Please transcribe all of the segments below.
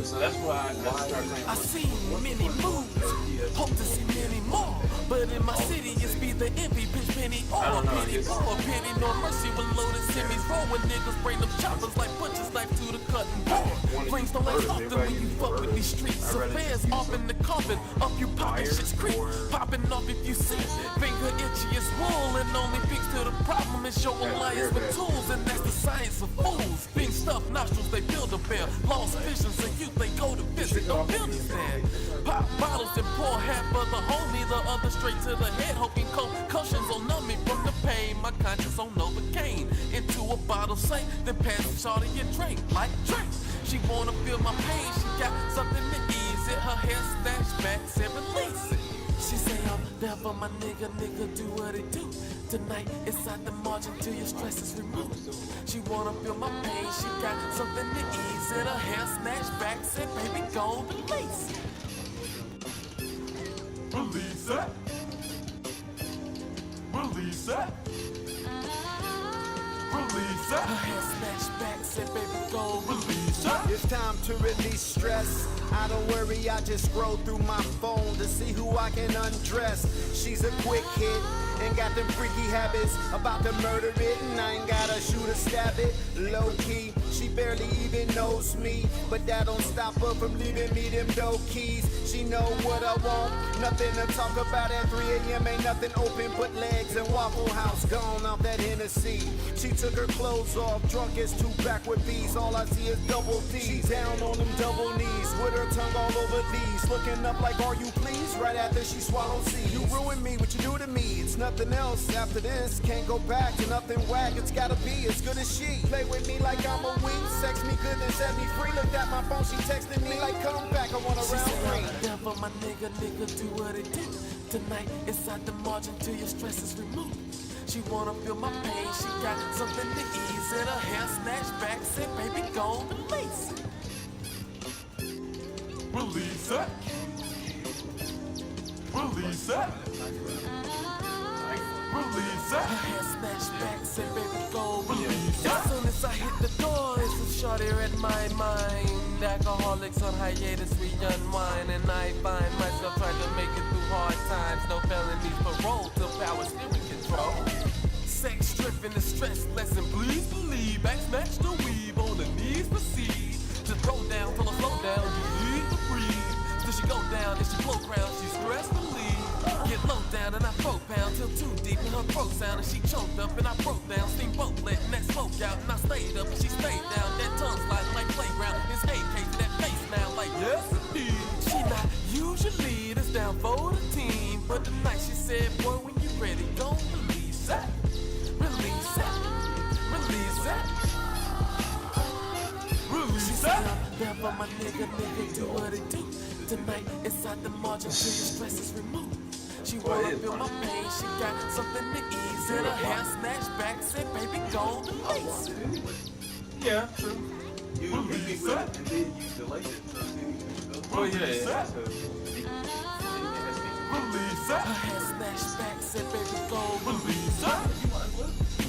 So that's why I started playing. I seen many moves, hope to see many more. But in my city, it's be the envy, pinch penny or pity or pity nor mercy with loaded semis. Roll when niggas bring them choppers like butchers, knife to the cutting board. Rings don't last often when you fuck with these streets. Affairs off in the coffin, up you poppin' shit's creep. Popping off if you see, finger itchy as wool. And only fix to the problem is your alliance with tools. And that's the science of fools. Being stuffed nostrils, they build a bear. Lost visions of youth, they go to visit, no buildings there. Pop bottles and pour half of the homie, the other straight to the head, hoping concussions will numb me from the pain. My conscience on Novocaine into a bottle saint, then pass it shorty and drink like drink. She wanna feel my pain, she got something to ease it. Her hair snatched back and release it. She say I'm never my nigga, do what it do. Tonight inside the margin till your stress is removed. She wanna feel my pain, she got something to ease it. Her hair snatched back, said baby go release it. Release it. Release it. Release it. Her hair snatched back, said baby go Release it. It's time to release stress. I don't worry, I just scroll through my phone to see who I can undress. She's a quick hit and got them freaky habits, about to murder it, and I ain't gotta shoot or stab it. Low key, she barely even knows me, but that don't stop her from leaving me them dope keys. She know what I want, nothing to talk about at 3 a.m. Ain't nothing open but legs and Waffle House, gone off that Hennessy. She took her clothes off, drunk as two backward bees. All I see is double D's. She down on them double knees, with her tongue all over these, looking up like are you please, right after she swallowed seeds. You ruined me, what you do to me, it's nothing else after this. Can't go back to nothing whack, it's gotta be as good as she. Play with me like I'm a weed, sex me good and set me free. Looked at my phone, she texted me like come back, I want a round three. Never my nigga, do what it do. Tonight inside the margin till your stress is removed. She wanna feel my pain, she got something to ease it. Her hair snatched back, said baby go release it. Release it. Release it. Release it. Her hair snatched back, said baby go Release it. As soon as I hit the door, it's a shorty read my mind. Alcoholics on hiatus, we unwind. And I find myself trying to make it through hard times. No felonies, parole till power steering control. Sex stripping the stress lesson, please believe. Back snatch the weave, on the knees proceed. To throw down till I slow down, you need to breathe. Till she go down and she flow ground, she stressed to leave. Get low down and I throw pound till too deep in her throat sound. And she choked up and I broke down. Steamboat letting that smoke out and I stayed up and she stayed down. That tongue sliding like playground. It's AK to that face now like yes indeed. She not usually this down for the team, but tonight she said boy when you ready go release that. Release that. Release that. Release it. Never my nigga, do what it do. Tonight inside the margin till your stress is removed. She wanna feel my pain, she got something to ease it. Her hair snatched back, said baby go release it. Yeah, true. You Release it it. and then you delay it. Oh yeah. Release it. Her hair snatched back, said baby go Release it.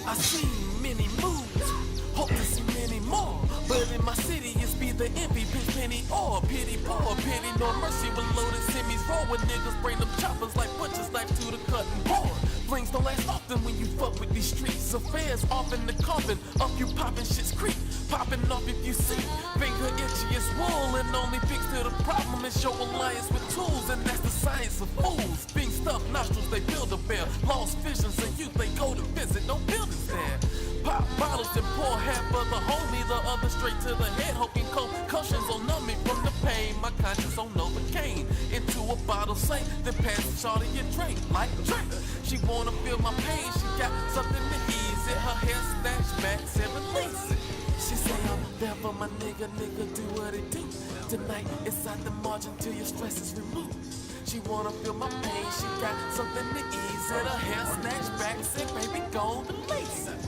I seen many moves, hope to see many more. But in my city, it's be the envy, pinch penny or pity, poor pity, nor mercy with loaded semis. Roll with niggas, bring them choppers like butchers, knife to the cutting board. Flings don't last often when you fuck with these streets. Affairs off in the coffin, up you poppin' shit's creep. Popping off if you see, finger itchy as wool. And only fix to the problem is your alliance with tools. And that's the science of fools. Being stuffed nostrils, they build a bear. Lost visions of youth, they go to visit, no buildings there. Pop bottles and pour half of the homie, the other straight to the head, hoping concussions will numb me from the pain. My conscience on Novocaine into a bottle saint, then pass it shorty and drink like drink. She wanna feel my pain, she got something to eat. hair snatched back, said release it. She say I'm there for my nigga, do what it do. Tonight it's at the margin till your stress is removed. She wanna feel my pain, she got something to ease it. Her hair snatched back, said baby go release it.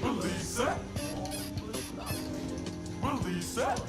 Release it. Release it.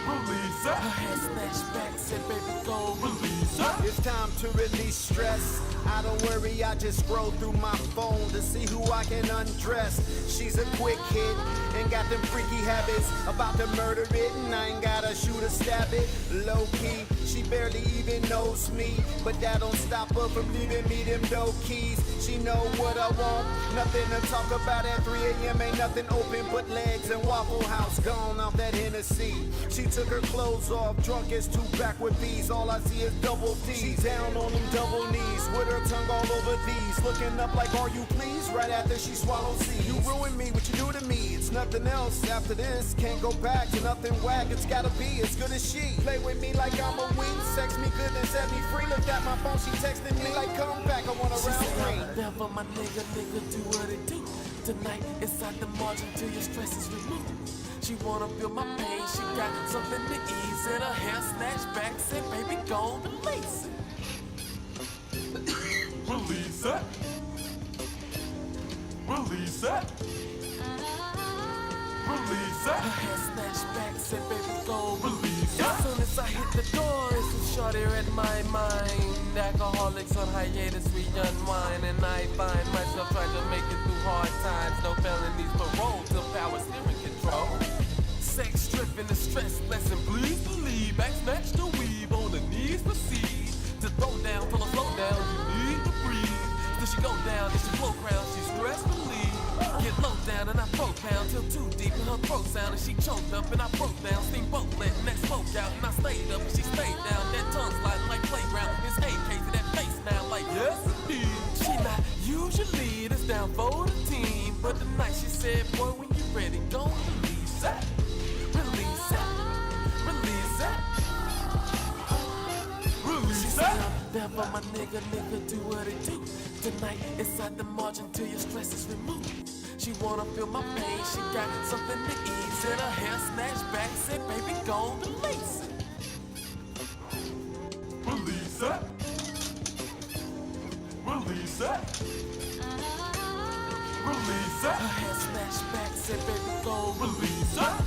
Release it. Her hair snatched back, said baby go Release it. It's time to release stress. I don't worry, I just scroll through my phone to see who I can undress. She's a quick hit and got them freaky habits. About to murder it and I ain't gotta shoot or stab it. Low key, she barely even knows me, but that don't stop her from leaving me them dope keys. She know what I want, nothing to talk about at 3 a.m. Ain't nothing open but legs and Waffle House gone off that Hennessy. She took her clothes off, drunk as two backward B's. All I see is double D's. She down on them double knees with her tongue all over these, looking up like are you please? Right after she swallows seeds. You ruined me, what you do to me? It's nothing else after this. Can't go back to nothing whack. It's gotta be as good as she. Play with me like I'm a weed. Sex me good and set me free. Looked at my phone, she texting me like come back. I want a round three. there for my nigga, do what it do. Tonight it's at the margin till your stress is removed. She wanna feel my pain, she got something to ease it. Her hair snatched back, said baby go release it. Release it. Release it. Release it. Her hair snatched back, said baby go Release it. As soon as I hit the door, it's a shorty read my mind. Alcoholics on hiatus, we unwind. And I find myself trying to make it through hard times. No felonies, parole till power steering control. Sex stripping the stress lesson, please believe. Back snatch the weave, on the knees proceed. To throw down, till I slow down, you need to breathe. Till she go down, then she flow crown, she stress relief. Get low down and I throw pound till too deep in her throat sound. And she choked up and I broke down. Steamboat letting that smoke out and I stayed up and she stayed down. That tongue sliding like playground. It's AK to that face now like yes indeed. She not usually this down for the team, but tonight she said, boy, when you ready, go release that. Release that. Release that. Release She it. said, I'm there for my nigga, do what it do. Tonight it's at the margin till your stress is removed. She wanna feel my pain, she got something to ease it. Her hair snatched back, said baby go release it. Release it. Release it. Release Her it. hair snatched back, said baby go Release it.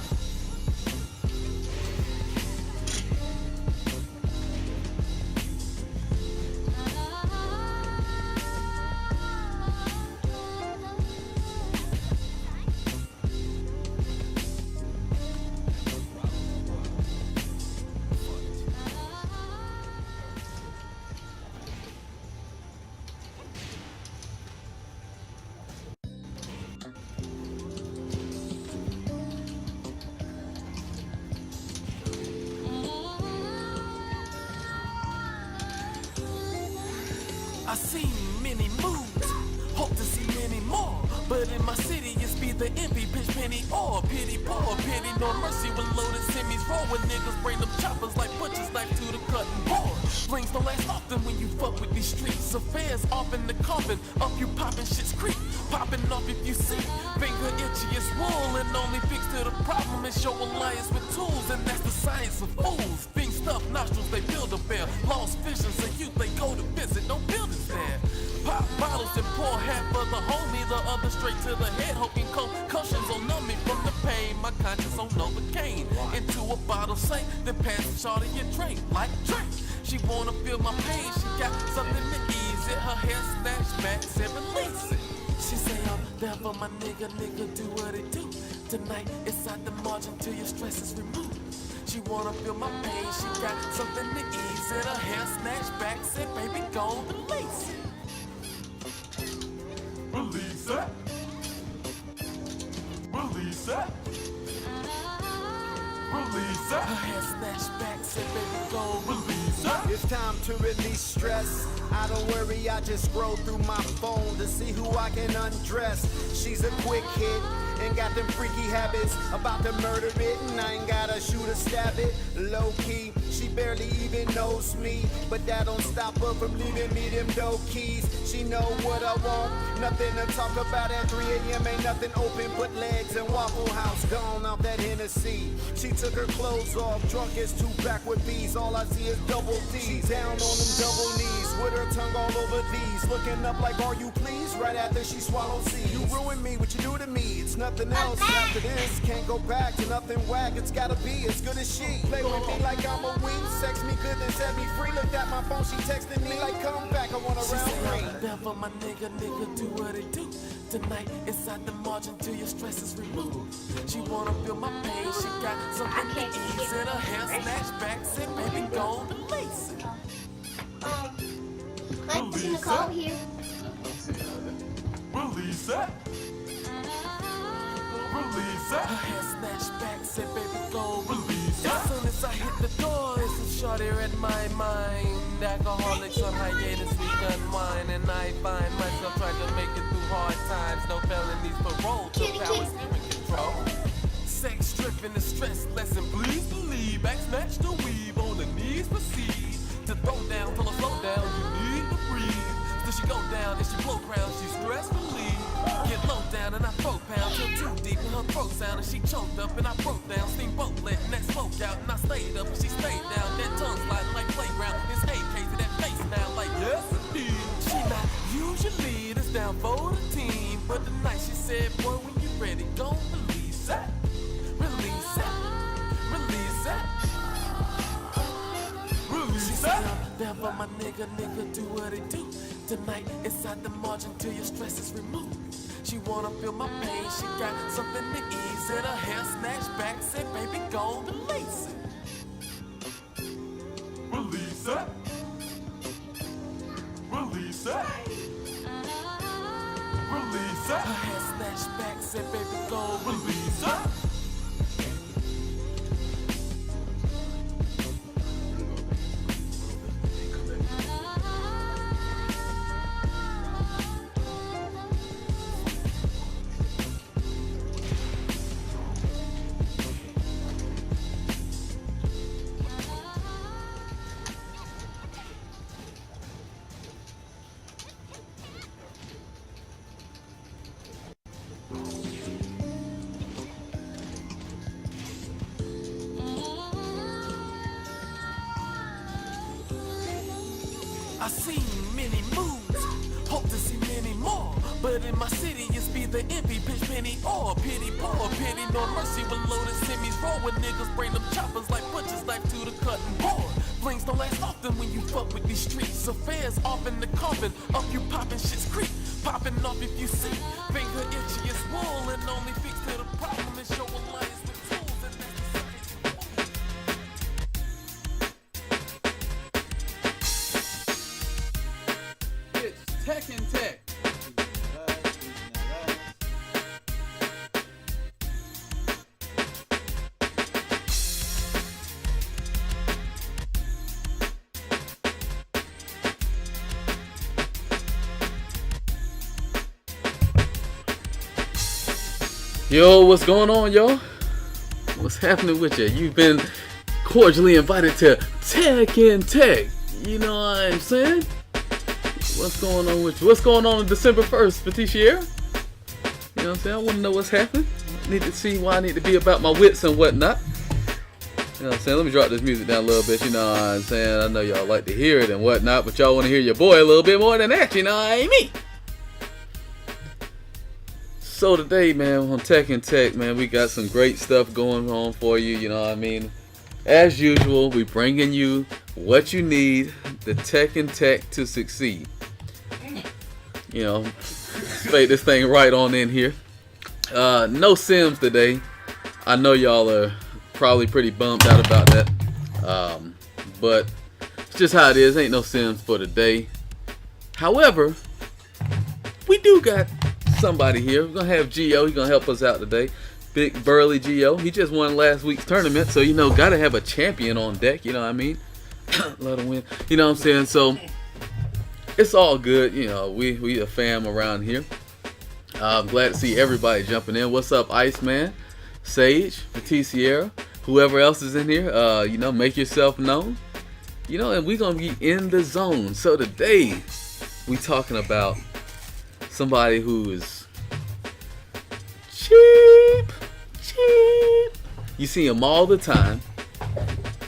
I seen many moves, hope to see many more. But in my city, it's be the envy, pinch penny or pity, poor pity, no mercy when loaded semis roll with niggas bring them choppers like butchers knife to the cutting board. Rings don't last often when you fuck with these streets. Affairs off in the coffin, up you popping shit's creep. Popping off if you see, finger itchy as wool. And only fix to the problem is your alliance with tools. And that's the science of fools. Being stuffed nostrils, they build a bear. Lost visions of youth, they go to visit, no buildings there. Pop bottles and pour half of the homie, the other straight to the head, hoping concussions will numb me from the pain. My conscience on Novocaine into a bottle safe, then pass the shorty and drink like drink. She wanna feel my pain, she got something to ease it. Her hair snatched back, said release it. She say I'm there for my nigga, do what it do. Tonight it's at the margin till your stress is removed. She wanna feel my pain, she got something to ease it. Her hair snatched back, said baby go release it. Release it. Release it. Release it. Her hair snatched back, said baby go Release it. It's time to release stress. I don't worry, I just scroll through my phone to see who I can undress. She's a quick hit and got them freaky habits, about to murder it, and I ain't gotta shoot or stab it. Low key, she barely even knows me, but that don't stop her from leaving me them dope keys. She know what I want, nothing to talk about at 3 a.m. Ain't nothing open but legs and Waffle House. Gone out that Hennessy. She took her clothes off, drunk as two backward bees. All I see is double D. She's down on them double knees with her tongue all over these, looking up like, are you pleased? Right after she swallows seeds. You ruin me, what you do to me? It's nothing else after this. Can't go back to nothing whack. It's gotta be as good as she. Play with me like I'm a wing. Sex me good, then set me free. Looked at my phone, she texting me like, come back, I want a round three. Down for my nigga, do what it do. Tonight, inside the margin till your stress is removed. She wanna feel my pain, she got something to ease in her hair, snatch back, sit baby, go to lace it. Let's Nicole here. Release it. Release it. Her hair snatched back, sit baby, go Release as soon as I hit the door, it's a shorty in my mind. Alcoholics on hiatus, we unwind, and I find myself trying to make it through hard times. No felonies, parole, no powers in control. Sex stripping the stress lesson, please believe. Back snatch the weave, on the knees proceed to throw down, till I slow down. You need to breathe. Till she go down, and she blow ground, she stress relief. Get low down and I throw pound till too deep in her throat sound, and she choked up and I broke down. Steamboat letting that smoke out, and I stayed up and she stayed down. That tongue sliding like playground. It's AK to that face now, like yes indeed. She not usually this down for the team, but tonight she said, boy, when you ready, go release that, release that, release that. She said, down for my nigga, do what it do. Tonight, inside the margin till your stress is removed. She wanna feel my pain, she got something to ease in her hair, snatch back, said baby, go to lace it. Release it. Release it. Release it. Her hair snatched back, said baby, go Release it. I seen many moves, hope to see many more. But in my city, it's be the envy, pinch penny, or pity, poor pity, no mercy with loaded semis. Roll with niggas, bring them choppers like butchers, knife to the cutting board. Flings don't last often when you fuck with these streets. Affairs off in the coffin, up you popping shit's creep. Popping off if you see, finger itchy as wool, and only fix to the problem is your alliance with tools. And that's It's Tekken Tech. Yo, what's going on, y'all? What's happening with you? You've been cordially invited to Tekken Tech. You know what I'm saying? What's going on with you? What's going on December 1st, Petitier? You know what I'm saying? I want to know what's happening. I need to see why I need to be about my wits and whatnot. You know what I'm saying? Let me drop this music down a little bit. You know what I'm saying? I know y'all like to hear it and whatnot, but y'all want to hear your boy a little bit more than that. You know what I mean? So today, man, on Tekken Tech, man, we got some great stuff going on for you. You know what I mean? As usual, we bringing you what you need, the Tekken Tech to succeed. You know, fade this thing right on in here. No Sims today. I know y'all are probably pretty bummed out about that. But it's just how it is. Ain't no Sims for today. However, we do got somebody here. We're gonna have Gio. He's gonna help us out today. Big burly Gio. He just won last week's tournament, so you know, gotta have a champion on deck. You know what I mean? Let him win. You know what I'm saying? So it's all good. You know, we a fam around here. I'm glad to see everybody jumping in. What's up, Iceman, Sage, Petit Sierra, whoever else is in here? You know, make yourself known. You know, and we're gonna be in the zone. So today, we talking about somebody who is cheap. You see him all the time.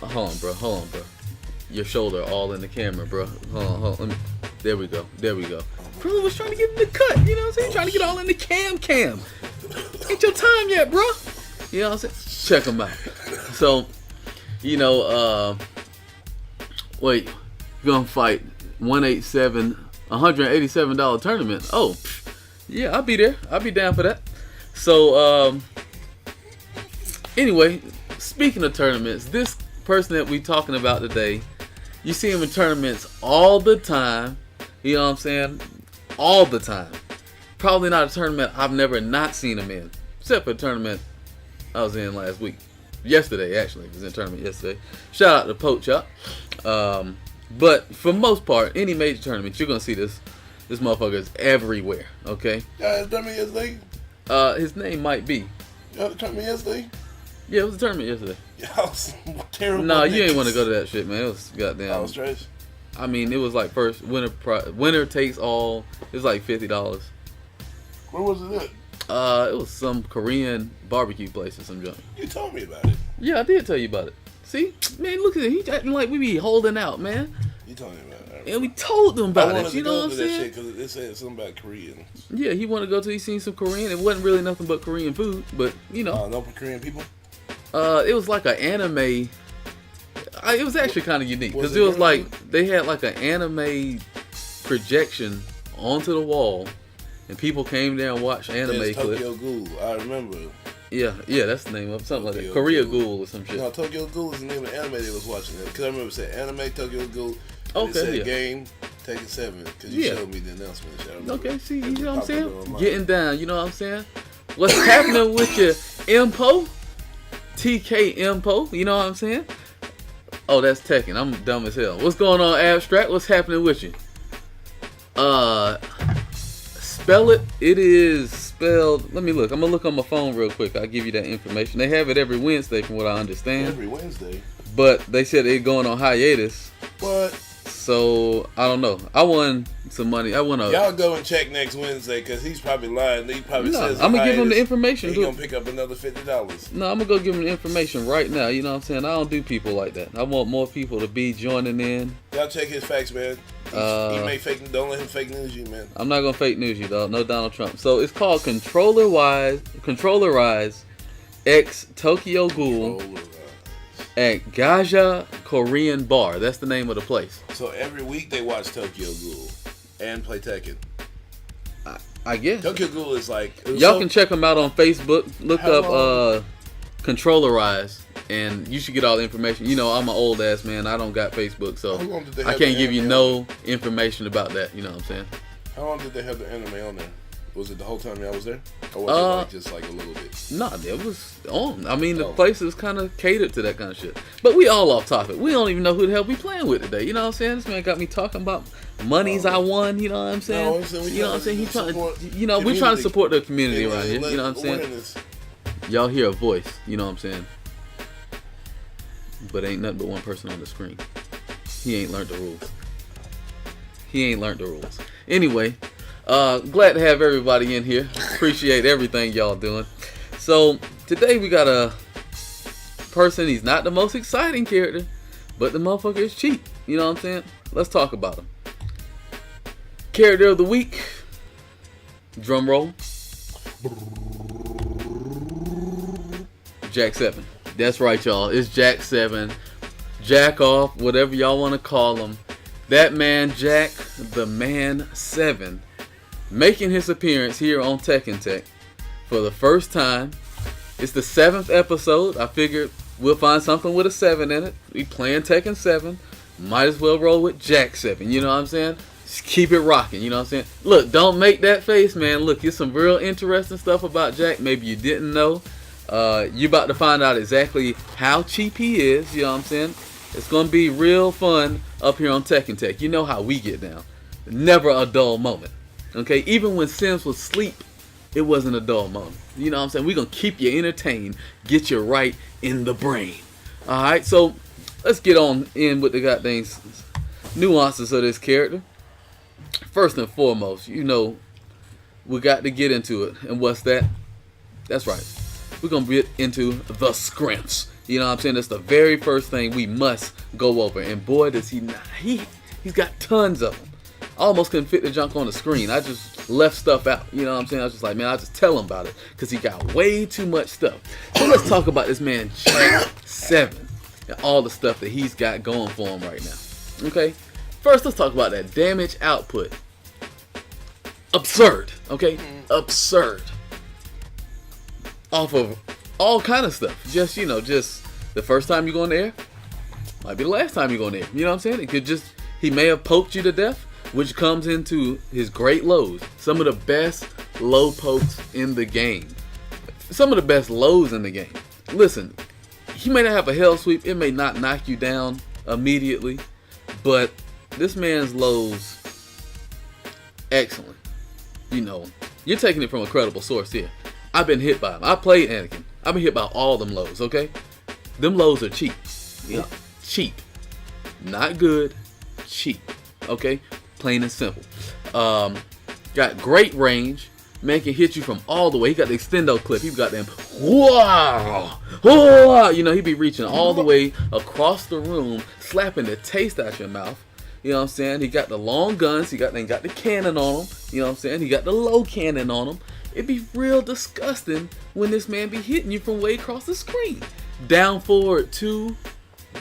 Hold on, bro. Your shoulder all in the camera, bro. Hold on. There we go. Bro was trying to get in the cut. You know what I'm saying? Trying to get all in the cam. Ain't your time yet, bro. You know what I'm saying? Check him out. So, you know, wait, you're gonna fight $187 tournament. Oh, yeah, I'll be there. I'll be down for that. So, anyway, speaking of tournaments, this person that we talking about today, you see him in tournaments all the time. You know what I'm saying? All the time. Probably not a tournament I've never not seen him in, except for a tournament I was in last week. Yesterday, actually. I was in a tournament yesterday. Shout out to Poach Up. But for most part, any major tournament, you're going to see this motherfucker is everywhere, okay? Yeah, it's tournament yesterday. His name might be. Yeah, the tournament yesterday. Yeah, it was a tournament yesterday. Yeah, I was terrible. Nah, you ain't want to go to that shit, man. It was goddamn. I was trash. I mean, it was like first winner takes all. It was like $50. Where was it at? It was some Korean barbecue place or some junk. You told me about it. Yeah, I did tell you about it. See, man, look at it. He acting like we be holding out, man. You told me about it. And we told them about I wanted it. You to know go what I'm to that saying? shit because it said something about Korean. Yeah, he wanted to go to. He seen some Korean. It wasn't really nothing but Korean food, but you know. No Korean people. It was like an anime. It was actually kind of unique because Was it it was really? like they had like an anime projection onto the wall, and people came there and watched anime There's clips. Tokyo Ghoul. I remember. Yeah, that's the name of it. Something like that. Tokyo Korea Ghoul. Ghoul or some shit. No, Tokyo Ghoul is the name of the anime they was watching. Because I remember it said anime Tokyo Ghoul. Okay, It said yeah. game TEKKEN 7 because you Yeah. showed me the announcement. I remember. Okay, see, you It know what I'm popped up saying? on mine. Getting down, you know what I'm saying? What's happening with your Impo? TK Impo, you know what I'm saying? Oh, that's Tekken. I'm dumb as hell. What's going on, Abstract? What's happening with you? Spell it. It is spelled. Let me look. I'm gonna look on my phone real quick. I'll give you that information. They have it every Wednesday, from what I understand. Every Wednesday. But they said they're going on hiatus. What? So I don't know. I won some money. I won a. Y'all go and check next Wednesday because he's probably lying. He probably No, says I'm gonna give him the hiatus. information. He's dude. gonna pick up another $50. No, I'm gonna go give him the information right now. You know what I'm saying? I don't do people like that. I want more people to be joining in. Y'all check his facts, man. He made fake. Don't let him fake news you, man. I'm not gonna fake news you, dog. No Donald Trump. So it's called Controllerize X Tokyo Ghoul at Gaja Korean Bar. That's the name of the place. So every week they watch Tokyo Ghoul and play Tekken. I guess. Tokyo Ghoul is like Y'all can check them out on Facebook. Look How up long? Controllerize, and you should get all the information. You know, I'm an old ass man. I don't got Facebook, so How long did they I have can't the give you anime no information about that. You know what I'm saying? How long did they have the anime on there? Was it the whole time y'all was there, or was it like just like a little bit? Nah, it was on. I mean, the Oh. place is kind of catered to that kind of shit. But we all off topic. We don't even know who the hell we playing with today. You know what I'm saying? This man got me talking about monies I won. You know what I'm saying? No, I'm saying we you know what I'm saying? He's trying support to, you know, we're trying to community. support the community Yeah, around here. let You know what I'm saying? awareness. Y'all hear a voice. You know what I'm saying? But ain't nothing but one person on the screen. He ain't learned the rules. Anyway, glad to have everybody in here. Appreciate everything y'all doing. So today we got a person. He's not the most exciting character, but the motherfucker is cheap. You know what I'm saying? Let's talk about him. Character of the week. Drum roll. JACK-7. That's right, y'all. It's JACK-7. Jack off, whatever y'all want to call him. That man, Jack, the man 7, making his appearance here on Tekken Tech for the first time. It's the 7th episode. I figured we'll find something with a 7 in it. We playing Tekken 7. Might as well roll with JACK-7. You know what I'm saying? Just keep it rocking. You know what I'm saying? Look, don't make that face, man. Look, here's some real interesting stuff about Jack. Maybe you didn't know. You about to find out exactly how cheap he is. You know what I'm saying? It's going to be real fun up here on Tekken Tech. You know how we get down. never a dull moment. Okay, even when Sims was asleep, it wasn't a dull moment. You know what I'm saying? We're gonna keep you entertained, get you right in the brain. All right, so let's get on in with the goddamn nuances of this character. First and foremost, you know, we got to get into it. And what's that? That's right. We're going to get into the scrimps. You know what I'm saying? That's the very first thing we must go over. And boy, does he not. He's got tons of them. I almost couldn't fit the junk on the screen. I just left stuff out. You know what I'm saying? I was just like, man, I'll just tell him about it. Because he got way too much stuff. So let's talk about this man, JACK-7. And all the stuff that he's got going for him right now. Okay? First, let's talk about that damage output. Absurd, okay? Absurd. Off of all kind of stuff. Just, you know, just the first time you go in the air might be the last time you go in the air. You know what I'm saying? It could just, he may have poked you to death, which comes into his great lows. Some of the best low pokes in the game. Some of the best lows in the game. Listen, he may not have a hell sweep. It may not knock you down immediately, but this man's lows, excellent. You know, you're taking it from a credible source here. I've been hit by him. I played Anakin. I've been hit by all them lows, okay? Them lows are cheap. Yeah, cheap. Not good, cheap. Okay? Plain and simple. Got great range. Man can hit you from all the way. He got the extendo clip. He got them, wow, wow. You know, he be reaching all the way across the room, slapping the taste out your mouth. You know what I'm saying? He got the long guns. He got the cannon on him. You know what I'm saying? He got the low cannon on him. It'd be real disgusting when this man be hitting you from way across the screen. Down forward 2,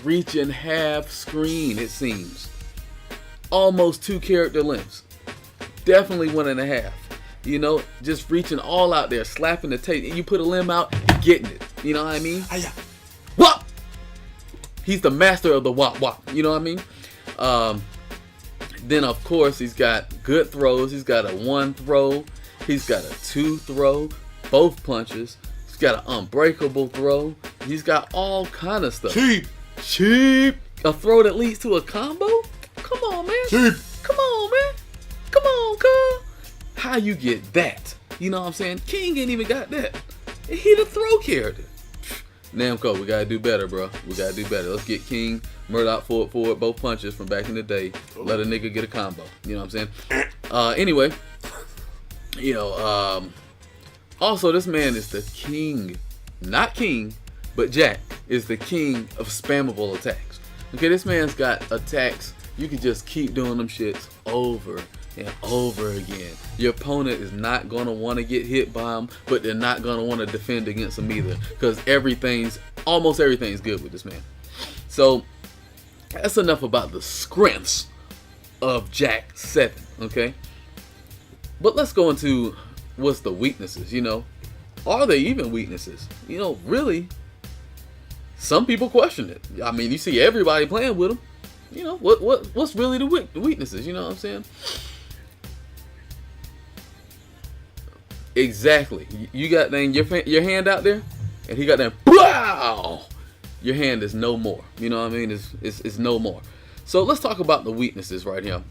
reaching half screen, it seems. Almost 2 character lengths. Definitely 1.5. You know, just reaching all out there, slapping the tape. And you put a limb out, getting it. You know what I mean? Whop! He's the master of the whop whop. You know what I mean? Then of course he's got good throws. He's got a 1 throw. He's got a 2 throw. Both punches. He's got an unbreakable throw. He's got all kind of stuff. Cheap. A throw that leads to a combo? Come on, man. Cheap. Come on, man. Come on, cuz. How you get that? You know what I'm saying? King ain't even got that. He the throw character. Namco, we gotta do better, bro. We gotta do better. Let's get King, Murdoch forward, both punches from back in the day. Let a nigga get a combo. You know what I'm saying? Anyway, you know, also this man is the king, not king, but Jack is the king of spammable attacks. Okay, this man's got attacks. You can just keep doing them shits over and over again. Your opponent is not going to want to get hit by him, but they're not going to want to defend against him either, because almost everything's good with this man. So that's enough about the scrimps of JACK-7, okay? But let's go into what's the weaknesses, you know? Are they even weaknesses? You know, really, some people question it. I mean, you see everybody playing with him. You know, what's really the weaknesses, you know what I'm saying? Exactly. You got your hand out there, and he got that. Wow! Your hand is no more. You know what I mean? It's no more. So let's talk about the weaknesses right here.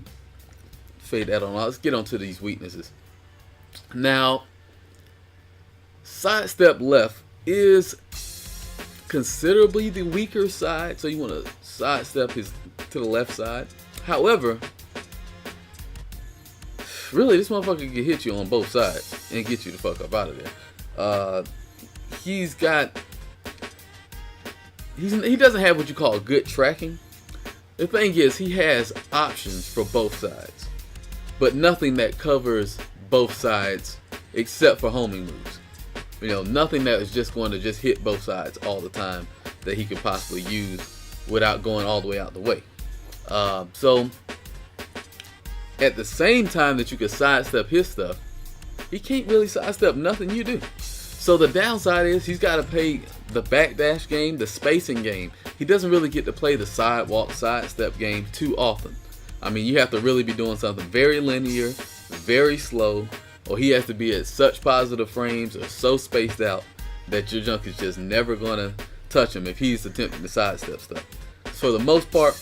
Fade that on. Let's get onto these weaknesses. Now, sidestep left is considerably the weaker side, so you want to sidestep to the left side. However, really, this motherfucker can hit you on both sides and get you the fuck up out of there. He doesn't have what you call good tracking. The thing is, he has options for both sides, but nothing that covers both sides except for homing moves. You know, nothing that is just going to just hit both sides all the time that he could possibly use without going all the way out the way. So at the same time that you can sidestep his stuff, he can't really sidestep nothing you do. So the downside is he's got to play the backdash game, the spacing game. He doesn't really get to play the sidewalk, sidestep game too often. I mean, you have to really be doing something very linear, very slow, or he has to be at such positive frames or so spaced out that your junk is just never going to touch him if he's attempting to sidestep stuff. For the most part,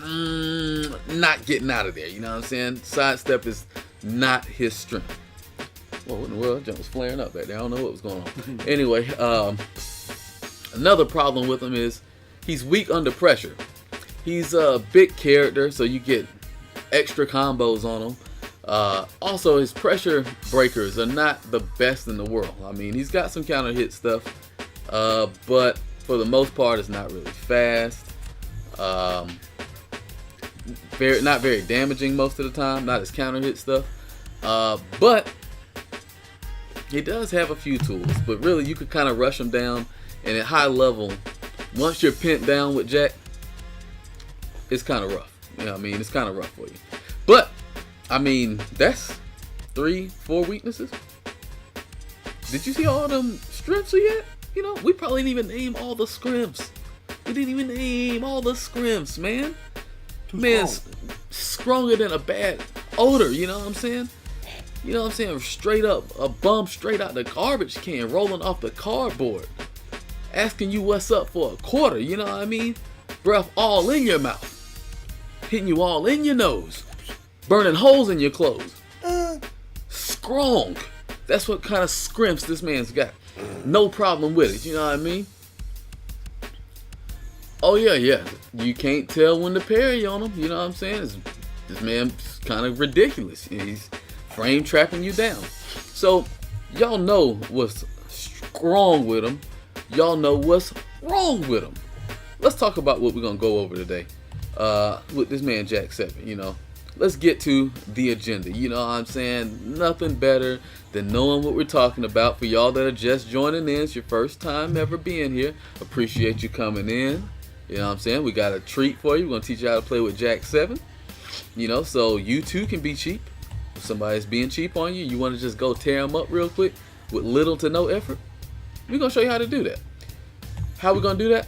not getting out of there. You know what I'm saying? Sidestep is not his strength. Whoa, what in the world? Jump was flaring up back there. I don't know what was going on. Anyway, another problem with him is he's weak under pressure. He's a big character, so you get extra combos on him. Also, his pressure breakers are not the best in the world. I mean, he's got some counter hit stuff, but for the most part, it's not really fast. Not very damaging most of the time. Not his counter hit stuff, but he does have a few tools. But really, you could kind of rush him down, and at high level, once you're pinned down with Jack, it's kind of rough. You know what I mean? It's kind of rough for you. But I mean, that's 3-4 weaknesses. Did you see all them strengths we had? You know, we probably didn't even name all the scrimps. We didn't even name all the scrimps, man. Man's stronger than a bad odor, you know what I'm saying? You know what I'm saying? Straight up, a bum straight out the garbage can, rolling off the cardboard. Asking you what's up for a quarter, you know what I mean? Breath all in your mouth. Hitting you all in your nose. Burning holes in your clothes. Strong. That's what kind of scrimps this man's got. No problem with it, you know what I mean? Oh yeah. You can't tell when to parry on him, you know what I'm saying? This man's kind of ridiculous. He's frame trapping you down. So, y'all know what's strong with him. Y'all know what's wrong with him. Let's talk about what we're going to go over today with this man JACK-7, you know. Let's get to the agenda. You know what I'm saying? Nothing better than knowing what we're talking about. For y'all that are just joining in, it's your first time ever being here. Appreciate you coming in. You know what I'm saying? We got a treat for you. We're going to teach you how to play with JACK-7. You know, so you too can be cheap. If somebody's being cheap on you, you want to just go tear them up real quick with little to no effort, we're going to show you how to do that. How we going to do that?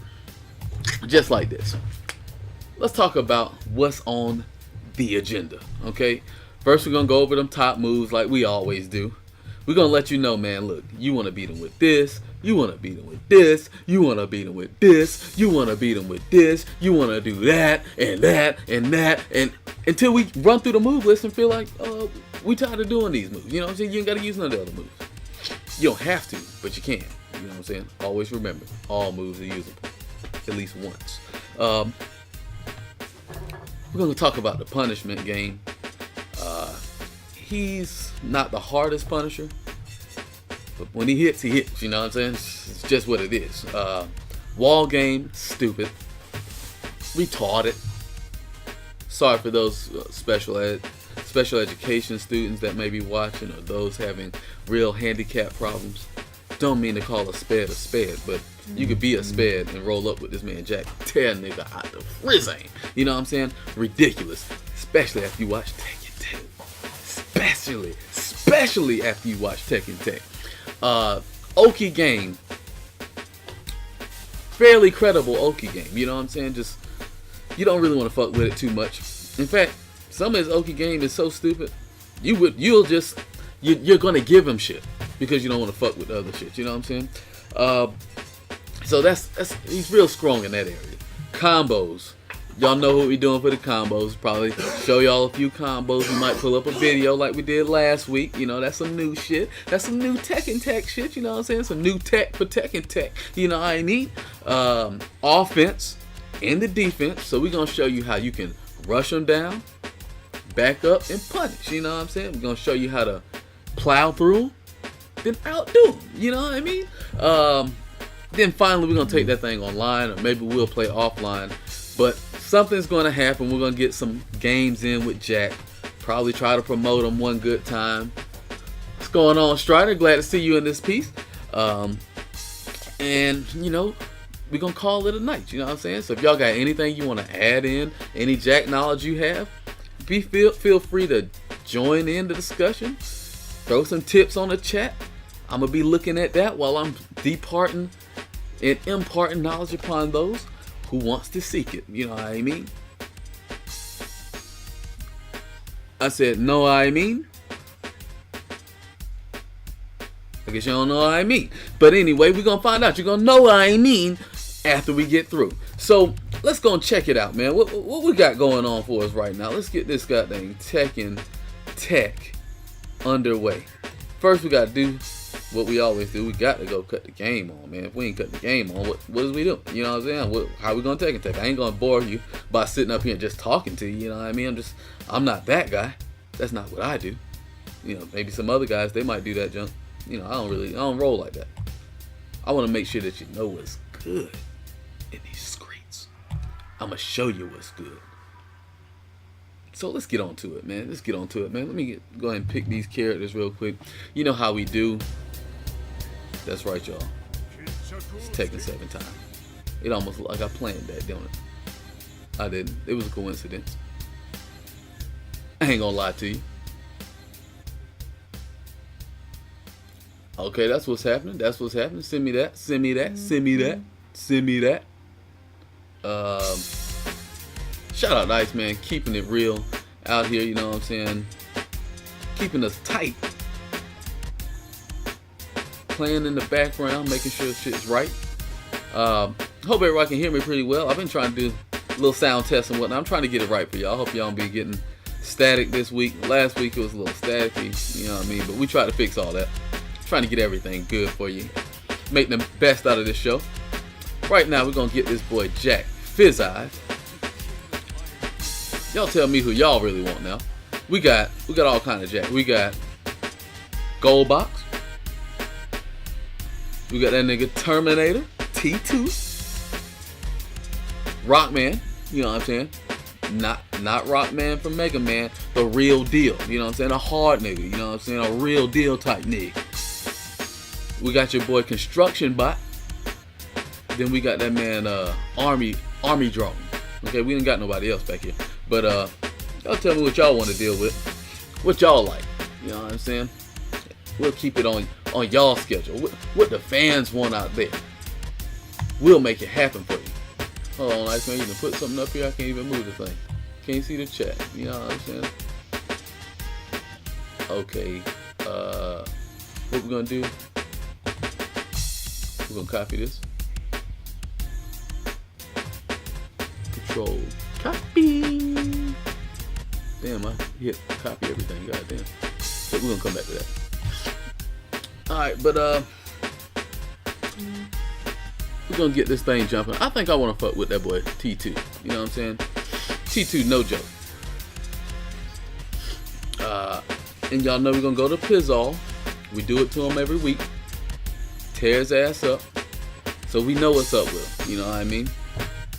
Just like this. Let's talk about what's on the agenda, okay? First, we're going to go over them top moves like we always do. We're going to let you know, man, look, you want to beat them with this, you want to beat them with this, you want to beat them with this, you want to beat them with this, you want to do that, and that, and that, and until we run through the move list and feel like, we tired of doing these moves. You know what I'm saying? You ain't got to use none of the other moves. You don't have to, but you can. You know what I'm saying? Always remember, all moves are usable, at least once. We're going to talk about the punishment game. He's not the hardest punisher, but when he hits, you know what I'm saying? It's just what it is. Wall game, stupid. Retarded. Sorry for those special education students that may be watching, or those having real handicap problems. Don't mean to call a spade, but you could be a spade and roll up with this man Jack. Tear nigga out the frizzing. You know what I'm saying? Ridiculous. Especially after you watch Tekken Tech. Especially after you watch Tekken Tech. Oki game. Fairly credible Oki game. You know what I'm saying? Just, you don't really want to fuck with it too much. In fact, some of his Oki game is so stupid, you're gonna give him shit because you don't want to fuck with the other shit. You know what I'm saying? So that's he's real strong in that area. Combos. Y'all know what we're doing for the combos. Probably show y'all a few combos. We might pull up a video like we did last week. You know, that's some new shit. That's some new Tekken Tech shit. You know what I'm saying? Some new tech for Tekken Tech. You know what I need? Offense and the defense. So we're going to show you how you can rush them down, back up, and punish. You know what I'm saying? We're going to show you how to plow through, then outdo them. You know what I mean? Then finally, we're going to take that thing online, or maybe we'll play offline. But something's going to happen. We're going to get some games in with Jack. Probably try to promote him one good time. What's going on, Strider? Glad to see you in this piece. And, you know, we're going to call it a night. You know what I'm saying? So if y'all got anything you want to add in, any Jack knowledge you have, feel free to join in the discussion. Throw some tips on the chat. I'm going to be looking at that while I'm departing and imparting knowledge upon those who wants to seek it. You know what I mean? I said, know what I mean? I guess you don't know what I mean. But anyway, we're going to find out. You're going to know what I mean after we get through. So, let's go and check it out, man. What we got going on for us right now? Let's get this goddamn Tekken Tech underway. First, we got to do what we always do. We got to go cut the game on, man. If we ain't cut the game on, what does we do? You know what I'm saying? How we gonna Tekken Tech? I ain't gonna bore you by sitting up here and just talking to you. You know what I mean? I'm not that guy. That's not what I do. You know, maybe some other guys, they might do that junk. You know, I don't roll like that. I want to make sure that you know what's good in these streets. I'm gonna show you what's good. So let's get on to it, man. Let me go ahead and pick these characters real quick. You know how we do. That's right, y'all. It's Tekken 7 time. It almost looked like I planned that, don't it? I didn't. It was a coincidence. I ain't gonna lie to you. Okay, that's what's happening. Send me that. Shout out to Iceman, keeping it real out here, you know what I'm saying? Keeping us tight. Playing in the background, making sure shit's right. Hope everybody can hear me pretty well. I've been trying to do a little sound tests and whatnot. I'm trying to get it right for y'all. I hope y'all don't be getting static this week. Last week it was a little staticky, you know what I mean? But we try to fix all that. Trying to get everything good for you. Make the best out of this show. Right now we're gonna get this boy Jack Fizz Eyes. Y'all tell me who y'all really want now. We got all kind of Jack. We got Gold Box. We got that nigga Terminator, T2. Rockman, you know what I'm saying? Not Rockman from Mega Man, the real deal. You know what I'm saying? A hard nigga, you know what I'm saying? A real deal type nigga. We got your boy Construction Bot. Then we got that man Army Drone. Okay, we ain't got nobody else back here. But y'all tell me what y'all want to deal with. What y'all like. You know what I'm saying? We'll keep it on y'all schedule. What the fans want out there. We'll make it happen for you. Hold on, Iceman, you can put something up here. I can't even move the thing. Can't see the chat. You know what I'm saying? Okay. What we're gonna do? We're gonna copy this. Control copy. Damn, I hit copy everything. Goddamn. But we're gonna come back to that. All right, but we're gonna get this thing jumping. I think I want to fuck with that boy T2. You know what I'm saying? T2, no joke. And y'all know we're gonna go to Pizzall. We do it to him every week. Tear his ass up. So we know what's up with him. You know what I mean?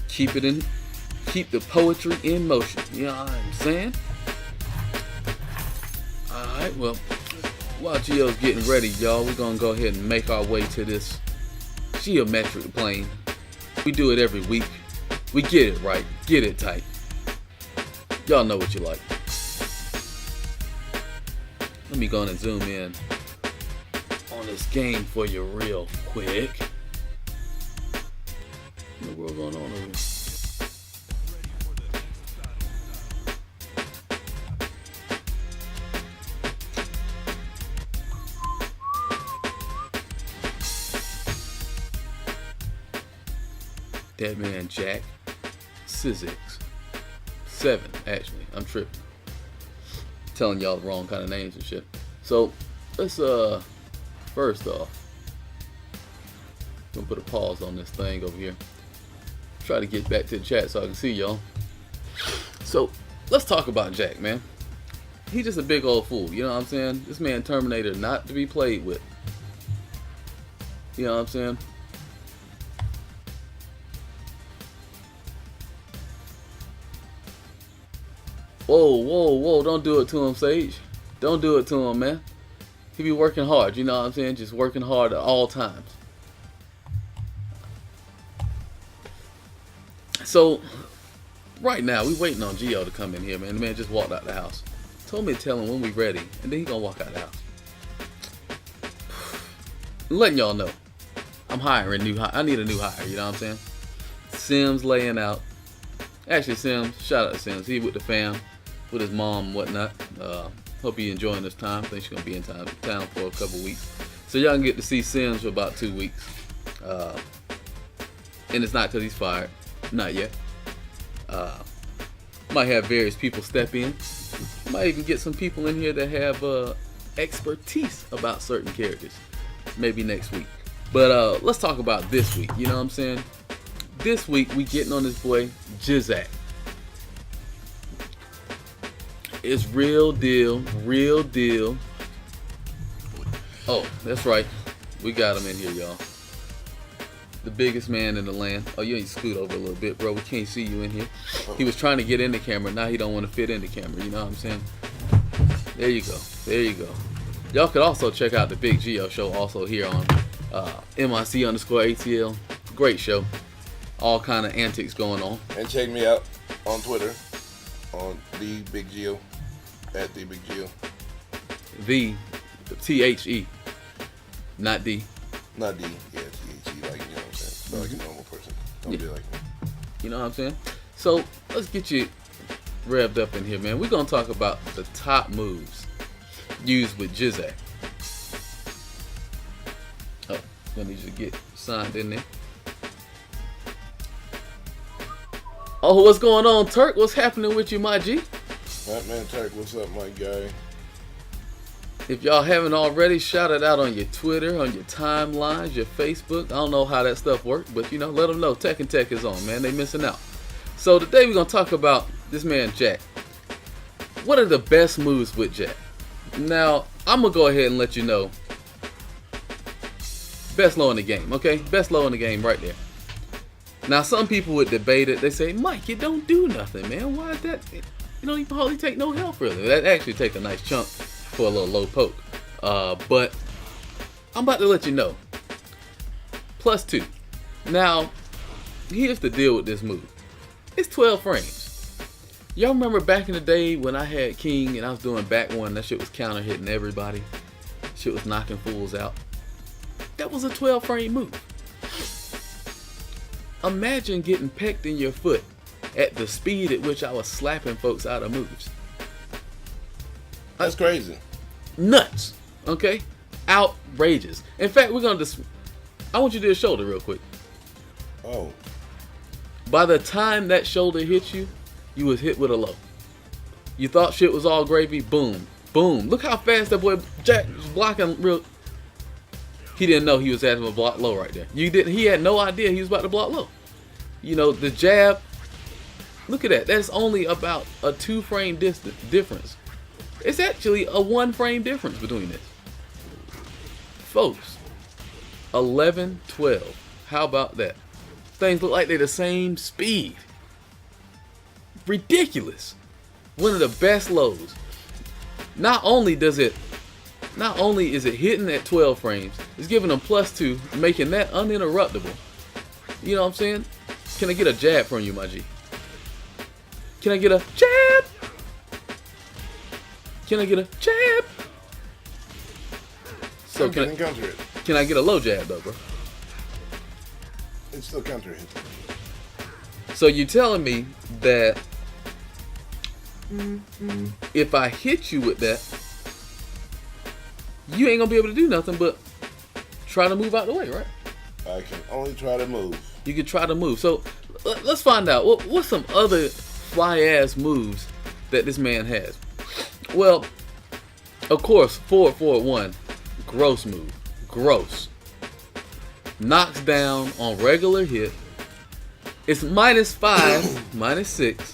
Keep the poetry in motion. You know what I'm saying? Alright, well, while Geo's getting ready, y'all, we're gonna go ahead and make our way to this geometric plane. We do it every week. We get it right, get it tight. Y'all know what you like. Let me go and zoom in on this game for you real quick. What in the world going on over here? That man JACK-7, actually. I'm tripping. Telling y'all the wrong kind of names and shit. So let's first off, gonna put a pause on this thing over here. Try to get back to the chat so I can see y'all. So let's talk about Jack, man. He's just a big old fool, you know what I'm saying? This man Terminator not to be played with. You know what I'm saying? Whoa, don't do it to him, Sage. Don't do it to him, man. He be working hard, you know what I'm saying? Just working hard at all times. So, right now, we waiting on Geo to come in here, man. The man just walked out the house. Told me to tell him when we ready, and then he gonna walk out the house. I'm letting y'all know. I'm hiring I need a new hire, you know what I'm saying? Sims laying out. Actually, Sims, shout out to Sims. He with the fam, with his mom and whatnot. Hope he enjoying this time. I think she's gonna be in town for a couple weeks. So y'all can get to see Sims for about 2 weeks. And it's not because he's fired. Not yet. Might have various people step in. Might even get some people in here that have expertise about certain characters. Maybe next week. But let's talk about this week. You know what I'm saying? This week we getting on this boy JACK. It's real deal, real deal. Oh, that's right. We got him in here, y'all. The biggest man in the land. Oh, you need to scoot over a little bit, bro. We can't see you in here. He was trying to get in the camera. Now he don't want to fit in the camera. You know what I'm saying? There you go. There you go. Y'all could also check out the Big Geo show also here on MIC_ATL. Great show. All kind of antics going on. And check me out on Twitter on the Big Geo at the Big Geo. The THE, not D. Not D. Yeah, THE. Like, you know what I'm saying? So like a normal person. Don't be like me. You know what I'm saying? So let's get you revved up in here, man. We're gonna talk about the top moves used with JACK. Oh, gonna need you to get signed in there. Oh, what's going on, Turk? What's happening with you, my G? Man, Turk, what's up, my guy? If y'all haven't already, shout it out on your Twitter, on your timelines, your Facebook. I don't know how that stuff works, but you know, let them know TEKKEN TECH is on, man. They missing out. So today we're gonna talk about this man Jack. What are the best moves with Jack? Now, I'm gonna go ahead and let you know. Best low in the game, okay? Best low in the game right there. Now, some people would debate it. They say, Mike, you don't do nothing, man. Why is that? You don't even hardly take no health, really. That actually take a nice chunk for a little low poke. But I'm about to let you know. +2. Now, here's the deal with this move. It's 12 frames. Y'all remember back in the day when I had King and I was doing back one, that shit was counter hitting everybody. Shit was knocking fools out. That was a 12 frame move. Imagine getting pecked in your foot at the speed at which I was slapping folks out of moves. That's crazy. Nuts. Okay? Outrageous. In fact, we're going to I want you to do a shoulder real quick. Oh. By the time that shoulder hit you, you was hit with a low. You thought shit was all gravy. Boom. Boom. Look how fast that boy Jack was blocking real. He didn't know he was having a block low right there. He had no idea he was about to block low. You know, the jab. Look at that. That's only about a 2 frame difference. It's actually a 1 frame difference between this. Folks, 11, 12. How about that? Things look like they're the same speed. Ridiculous. One of the best lows. Not only is it hitting at 12 frames, it's giving them +2, making that uninterruptible. You know what I'm saying? Can I get a jab from you, my G? Can I get a jab? Can I get a jab? So can I counter it? Can I get a low jab though, bro? It's still counter hit. So you're telling me that if I hit you with that, you ain't gonna be able to do nothing but try to move out the way, right? I can only try to move. You can try to move. So let's find out what's some other fly ass moves that this man has. Well, of course, forward 1, gross move, gross. Knocks down on regular hit. It's -5, -6,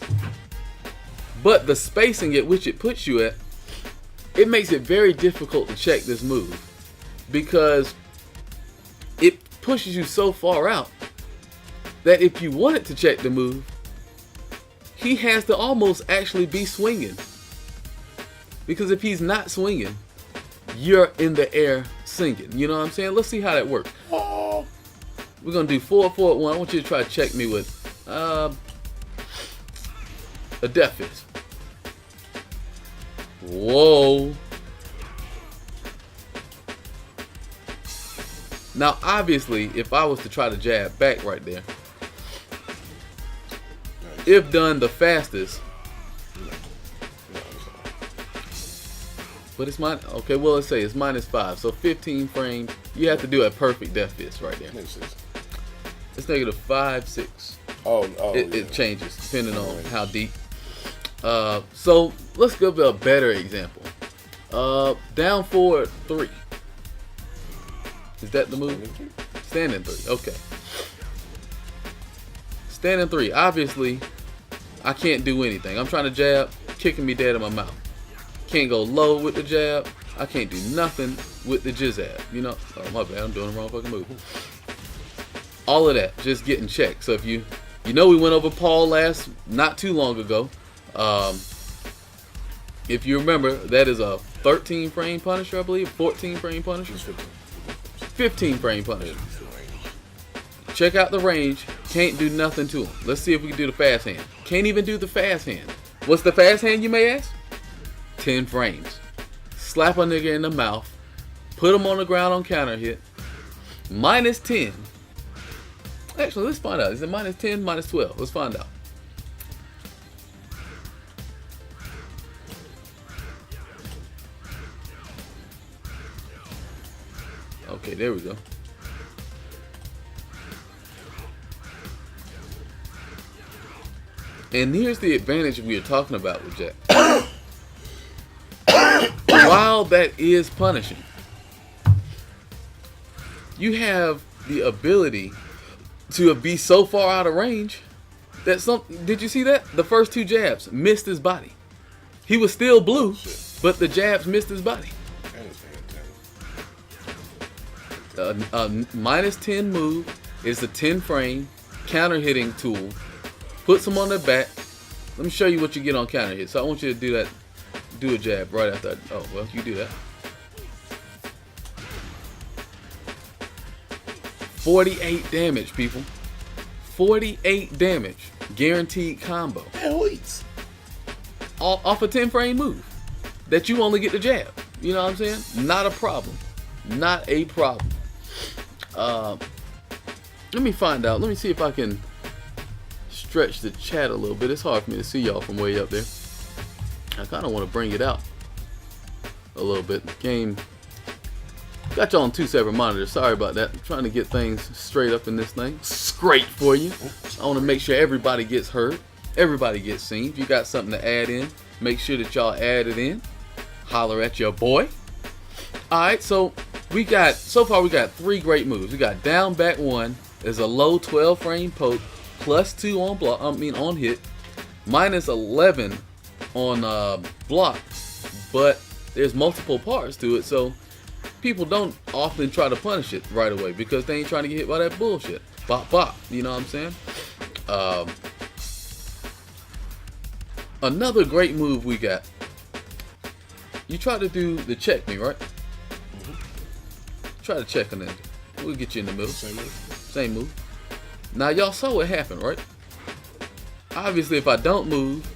but the spacing at which it puts you at, it makes it very difficult to check this move because it pushes you so far out that if you wanted to check the move, he has to almost actually be swinging. Because if he's not swinging, you're in the air singing. You know what I'm saying? Let's see how that works. We're going to do forward 1. I want you to try to check me with a death fist. Whoa. Now, obviously, if I was to try to jab back right there, if done the fastest, but it's mine. Okay, well, let's say it's -5, so 15 frames. You have to do a perfect death fist right there. It's -5, 6. it changes depending on how deep. So let's give a better example. Down forward 3. Is that the move? Standing 3. Okay. Standing 3. Obviously, I can't do anything. I'm trying to jab, kicking me dead in my mouth. Can't go low with the jab. I can't do nothing with the jizzab. You know? Oh, my bad. I'm doing the wrong fucking move. All of that just getting checked. So if you know, we went over Paul not too long ago. If you remember, that is a 13 frame punisher, I believe. 14 frame punisher. 15 frame punisher. Check out the range. Can't do nothing to him. Let's see if we can do the fast hand. Can't even do the fast hand. What's the fast hand, you may ask? 10 frames. Slap a nigga in the mouth. Put him on the ground on counter hit. Minus 10. Actually, let's find out. Is it minus 10, minus 12? Let's find out. Okay, there we go. And here's the advantage we are talking about with Jack. While that is punishing, you have the ability to be so far out of range that did you see that? The first 2 jabs missed his body. He was still blue, but the jabs missed his body. Minus 10 move is a 10 frame counter hitting tool. Puts them on their back. Let me show you what you get on counter hit. So I want you to do that. Do a jab right after. Oh, well, you do that. 48 damage, people. 48 damage. Guaranteed combo. Off a 10 frame move. That you only get the jab. You know what I'm saying? Not a problem. Not a problem. Let me find out. Let me see if I can stretch the chat a little bit. It's hard for me to see y'all from way up there. I kind of want to bring it out a little bit. The game got y'all on 2 separate monitors. Sorry about that. I'm trying to get things straight up in this thing. Straight for you. I want to make sure everybody gets heard. Everybody gets seen. If you got something to add in, make sure that y'all add it in. Holler at your boy. Alright, so so far we got 3 great moves. We got down back 1 is a low 12 frame poke, plus 2 on block. On hit, minus 11 on block. But there's multiple parts to it, so people don't often try to punish it right away because they ain't trying to get hit by that bullshit. Bop bop. You know what I'm saying? Another great move we got. You try to do the check me, right? Try to check on it. We'll get you in the middle. Same move. Now y'all saw what happened, right? Obviously, if I don't move,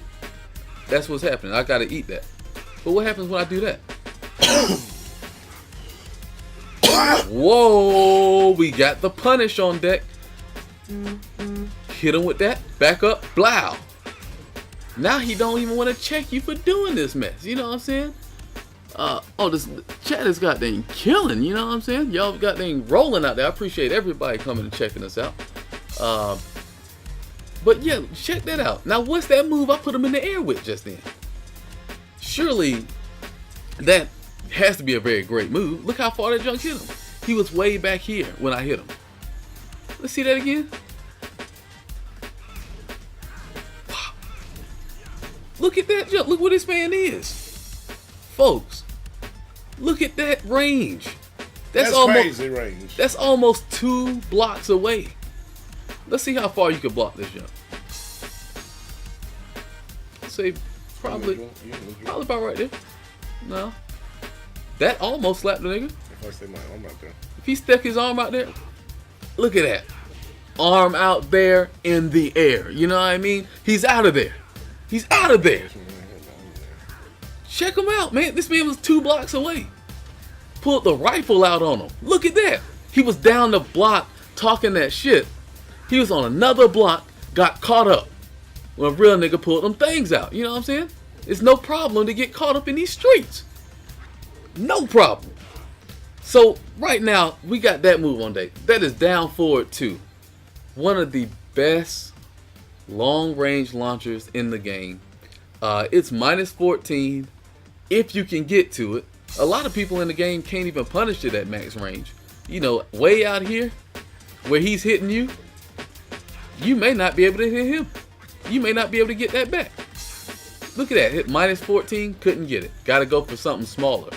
that's what's happening. I gotta eat that. But what happens when I do that? Whoa! We got the punish on deck. Hit him with that. Back up. Blow. Now he don't even want to check you for doing this mess. You know what I'm saying? This chat is goddamn killing, you know what I'm saying? Y'all goddamn rolling out there. I appreciate everybody coming and checking us out. But yeah, check that out. Now, what's that move I put him in the air with just then? Surely that has to be a very great move. Look how far that junk hit him. He was way back here when I hit him. Let's see that again. Wow. Look at that jump. Look what this man is. Folks, look at that range. That's almost crazy range. That's almost 2 blocks away. Let's see how far you can block this jump. Let's say probably about right there. No. That almost slapped the nigga. If I stay my arm out there. If he stuck his arm out there, look at that. Arm out there in the air. You know what I mean? He's out of there. He's out of there. Check him out, man. This man was 2 blocks away. Pulled the rifle out on him. Look at that. He was down the block talking that shit. He was on another block, got caught up. When a real nigga pulled them things out. You know what I'm saying? It's no problem to get caught up in these streets. No problem. So right now, we got that move on deck. That is down forward 2. One of the best long range launchers in the game. It's minus 14 if you can get to it. A lot of people in the game can't even punish it at max range. You know, way out here where he's hitting you, you may not be able to hit him. You may not be able to get that back. Look at that, hit minus 14, couldn't get it. Gotta go for something smaller.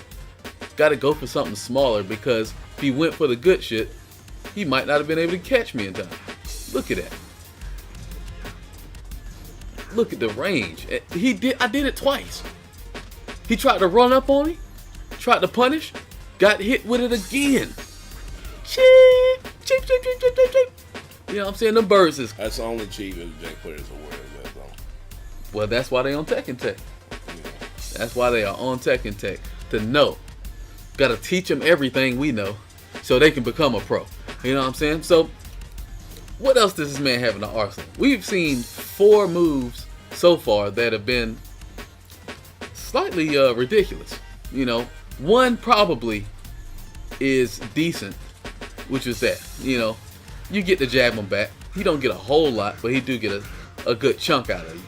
Gotta go for something smaller, because if he went for the good shit, he might not have been able to catch me in time. Look at that. Look at the range. I did it twice. He tried to run up on me, tried to punish, got hit with it again. Cheep, cheep, cheep, cheep, cheep, cheep, cheep. You know what I'm saying? Them birds is... That's the only cheat that the Jack players are aware of that, though. Well, that's why they on Tekken Tech. Yeah. That's why they are on Tekken Tech. To know. Got to teach them everything we know so they can become a pro. You know what I'm saying? So, what else does this man have in the arsenal? We've seen 4 moves so far that have been slightly ridiculous. You know, one probably is decent, which is that, you know, you get to jab him back. He don't get a whole lot, but he do get a good chunk out of you.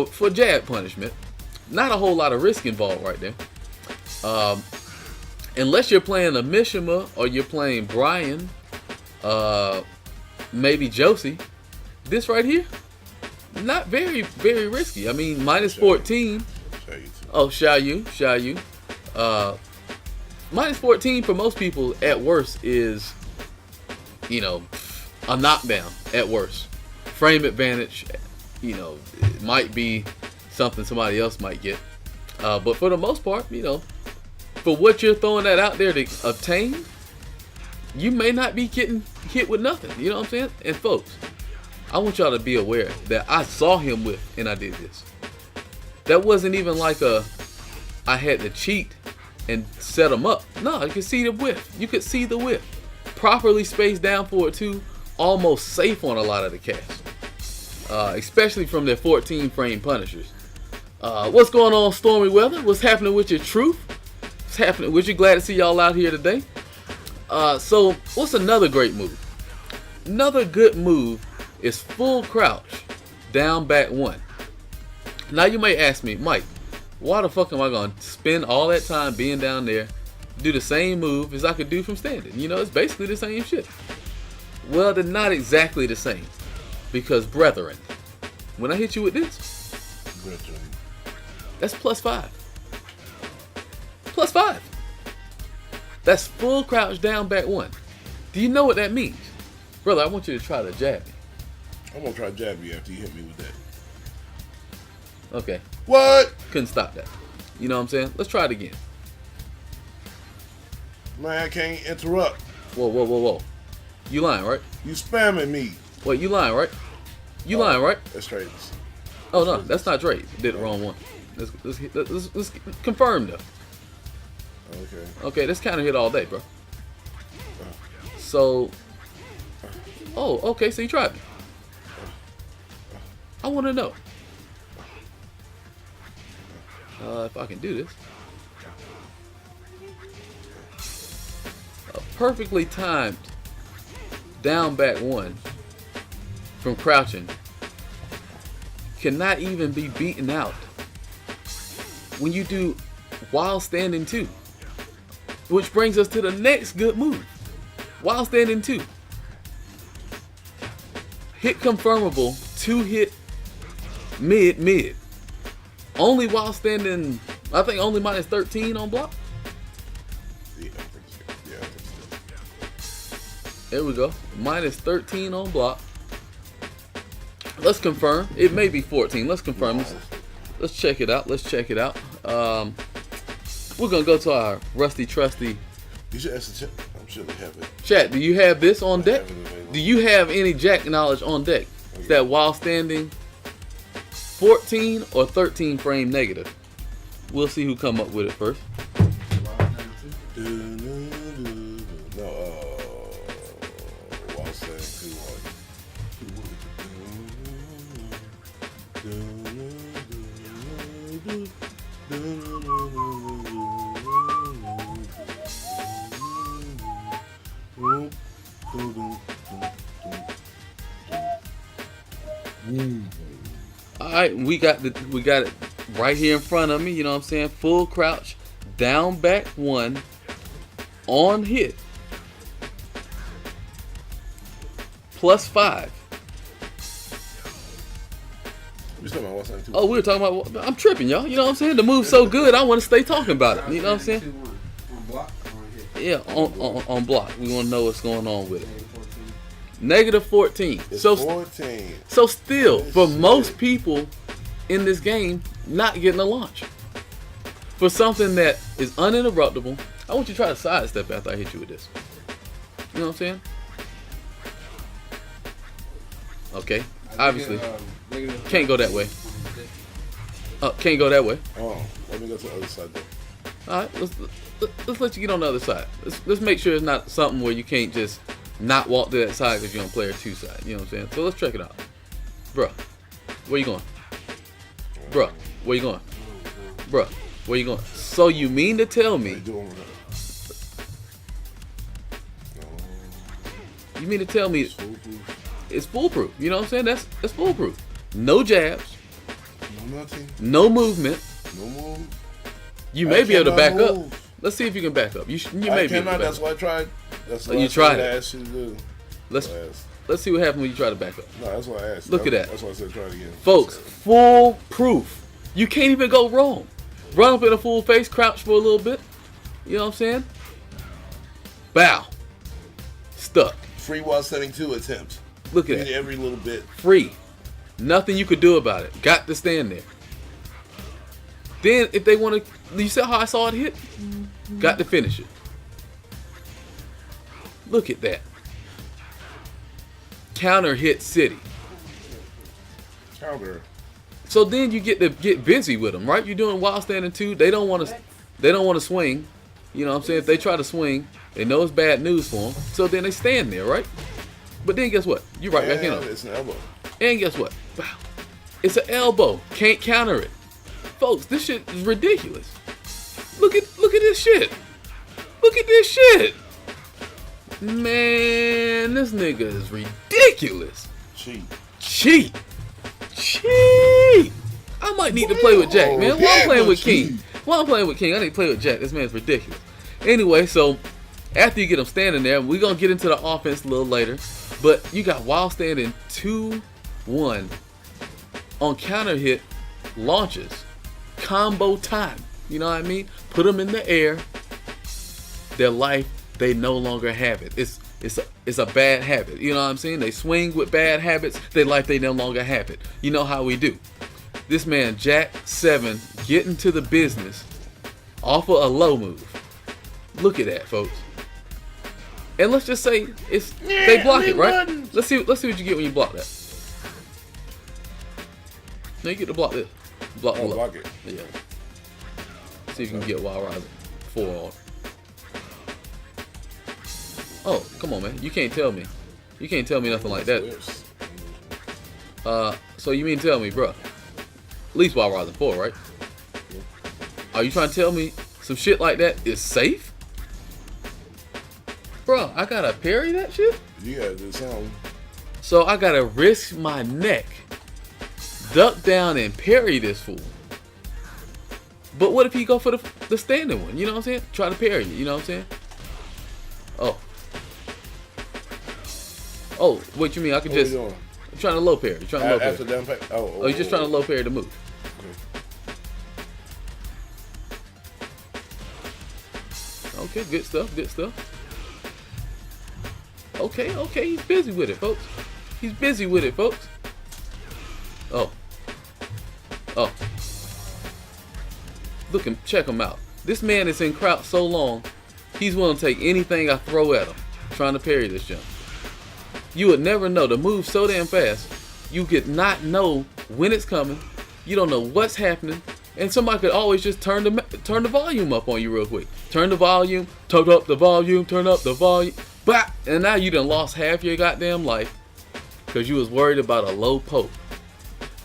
For jab punishment, not a whole lot of risk involved right there. Unless you're playing a Mishima or you're playing Brian, maybe Josie, this right here, not very, very risky. I mean, minus 14. Oh, Xiaoyu. Minus 14 for most people at worst is, you know, a knockdown at worst. Frame advantage, you know, it might be something somebody else might get. But for the most part, you know, for what you're throwing that out there to obtain, you may not be getting hit with nothing. You know what I'm saying? And folks, I want y'all to be aware that I saw him with and I did this. That wasn't even like I had to cheat and set him up. No, you could see the whiff. You could see the whiff. Properly spaced down for it too. Almost safe on a lot of the casts. Especially from their 14 frame punishers. What's going on, Stormy Weather? What's happening with your truth? What's happening with you? Glad to see y'all out here today. So what's another great move? Another good move is full crouch, down back 1. Now you may ask me, Mike, why the fuck am I going to spend all that time being down there, do the same move as I could do from standing? You know, it's basically the same shit. Well, they're not exactly the same. Because, brethren, when I hit you with this, that's plus 5. Plus 5. That's full crouch, down back 1. Do you know what that means? Brother, I want you to try to jab me. I'm going to try to jab you after you hit me with that. Okay. What? Couldn't stop that. You know what I'm saying? Let's try it again. Man, I can't interrupt. Whoa. You lying, right? You spamming me. Wait, you lying, right? You lying, right? That's trade. Oh, no, that's not Drake. Did the wrong one. Let's confirm, though. Okay, this kind of hit all day, bro. So, oh, okay, so you tried me. I want to know. If I can do this. A perfectly timed down back 1 from crouching cannot even be beaten out when you do while standing 2. Which brings us to the next good move. While standing 2. Hit confirmable, 2 hit mid. Only while standing, I think only minus 13 on block. Yeah, I think so. There we go. Minus 13 on block. Let's confirm. It may be 14. Let's confirm. Let's check it out. We're going to go to our rusty trusty. You should ask the chat. I'm sure they have it. Chat, do you have this on deck? have it available. Do you have any Jack knowledge on deck? Is that while standing 14 or 13 frame negative? We'll see who come up with it first. No, while standing 2-1. All right, we got it right here in front of me. You know what I'm saying? Full crouch, down back 1, on hit, +5. We talking about 172. Oh, we were talking about. I'm tripping, y'all. You know what I'm saying? The move's so good, I want to stay talking about it. You know what I'm saying? 2-1. On block or on hit? Yeah, on block. We want to know what's going on with it. -14. It's So 14. So still, for Shit. most people in this game, not getting a launch. For something that is uninterruptible, I want you to try to sidestep after I hit you with this. You know what I'm saying? Okay, obviously. Can't go that way. Can't go that way. Oh, let me go to the other side though. All right, let's let you get on the other side. Let's make sure it's not something where you can't just not walk to that side because you're on player 2 side. You know what I'm saying? So let's check it out. Bruh, where you going? Bruh, where you going? Bruh, where you going? So you mean to tell me? You mean to tell me it's foolproof? You know what I'm saying? That's foolproof. No jabs. No nothing. No movement. No move. You may be able to back up. move. Let's see if you can back up. You I may be able to cannot. back That's up. why I tried. That's Oh, why you I tried it. asked you to do. Let's That's why I asked. let's see what happens when you try to back up. No, that's why I asked. Look at that. That's why I said try it again. Folks, full proof. You can't even go wrong. Run up in a full face, crouch for a little bit. You know what I'm saying? Bow. Stuck. Free while setting 2 attempts. Look at In it. every little bit. Free. Nothing you could do about it. Got to stand there. Then if they want to, you see how I saw it hit? Got to finish it. Look at that. Counter hit city. Counter. So then you get to get busy with them, right? You're doing wild standing 2. They don't want to swing. You know what I'm saying? If they try to swing, they know it's bad news for them. So then they stand there, right? But then guess what? You right back in on it. It's an elbow. And guess what? Wow. It's an elbow. Can't counter it. Folks, this shit is ridiculous. Look at this shit. Look at this shit. Man, this nigga is ridiculous. Cheap. Cheat. I might need to play with Jack, man. While I'm playing with King. While I'm playing with King, I need to play with Jack. This man's ridiculous. Anyway, so after you get him standing there, we're going to get into the offense a little later. But you got while standing 2-1 on counter hit launches. Combo time. You know what I mean? Put them in the air. Their life, they no longer have it. It's a bad habit. You know what I'm saying? They swing with bad habits. Their life, they no longer have it. You know how we do. This man, JACK-7, getting to the business off of a low move. Look at that, folks. And let's just say they block it, right? Let's see what you get when you block that. Now you get to block this. Block Oh, below. block it. Yeah. See if you can get Wild Riser 4 on. Oh, come on, man. You can't tell me. You can't tell me nothing like that. So you mean tell me, bro? At least Wild Riser 4, right? Are you trying to tell me some shit like that is safe? Bro, I gotta parry that shit? You gotta do something. So I gotta risk my neck, duck down and parry this fool. But what if he go for the standing one? You know what I'm saying? Try to parry it, you know what I'm saying? Oh, what you mean? I could What just... you doing? I'm trying to low parry. You're trying to low parry. After down pay. Oh, you're just trying to low parry the move. Okay, good stuff, good stuff. Okay, he's busy with it, folks. He's busy with it, folks. Oh. Look him, check him out. This man is in crouch so long, he's willing to take anything I throw at him, trying to parry this jump. You would never know. The move's so damn fast, you could not know when it's coming. You don't know what's happening. And somebody could always just turn the volume up on you real quick. Turn the volume, turn up the volume, turn up the volume. Bah! And now you done lost half your goddamn life because you was worried about a low poke.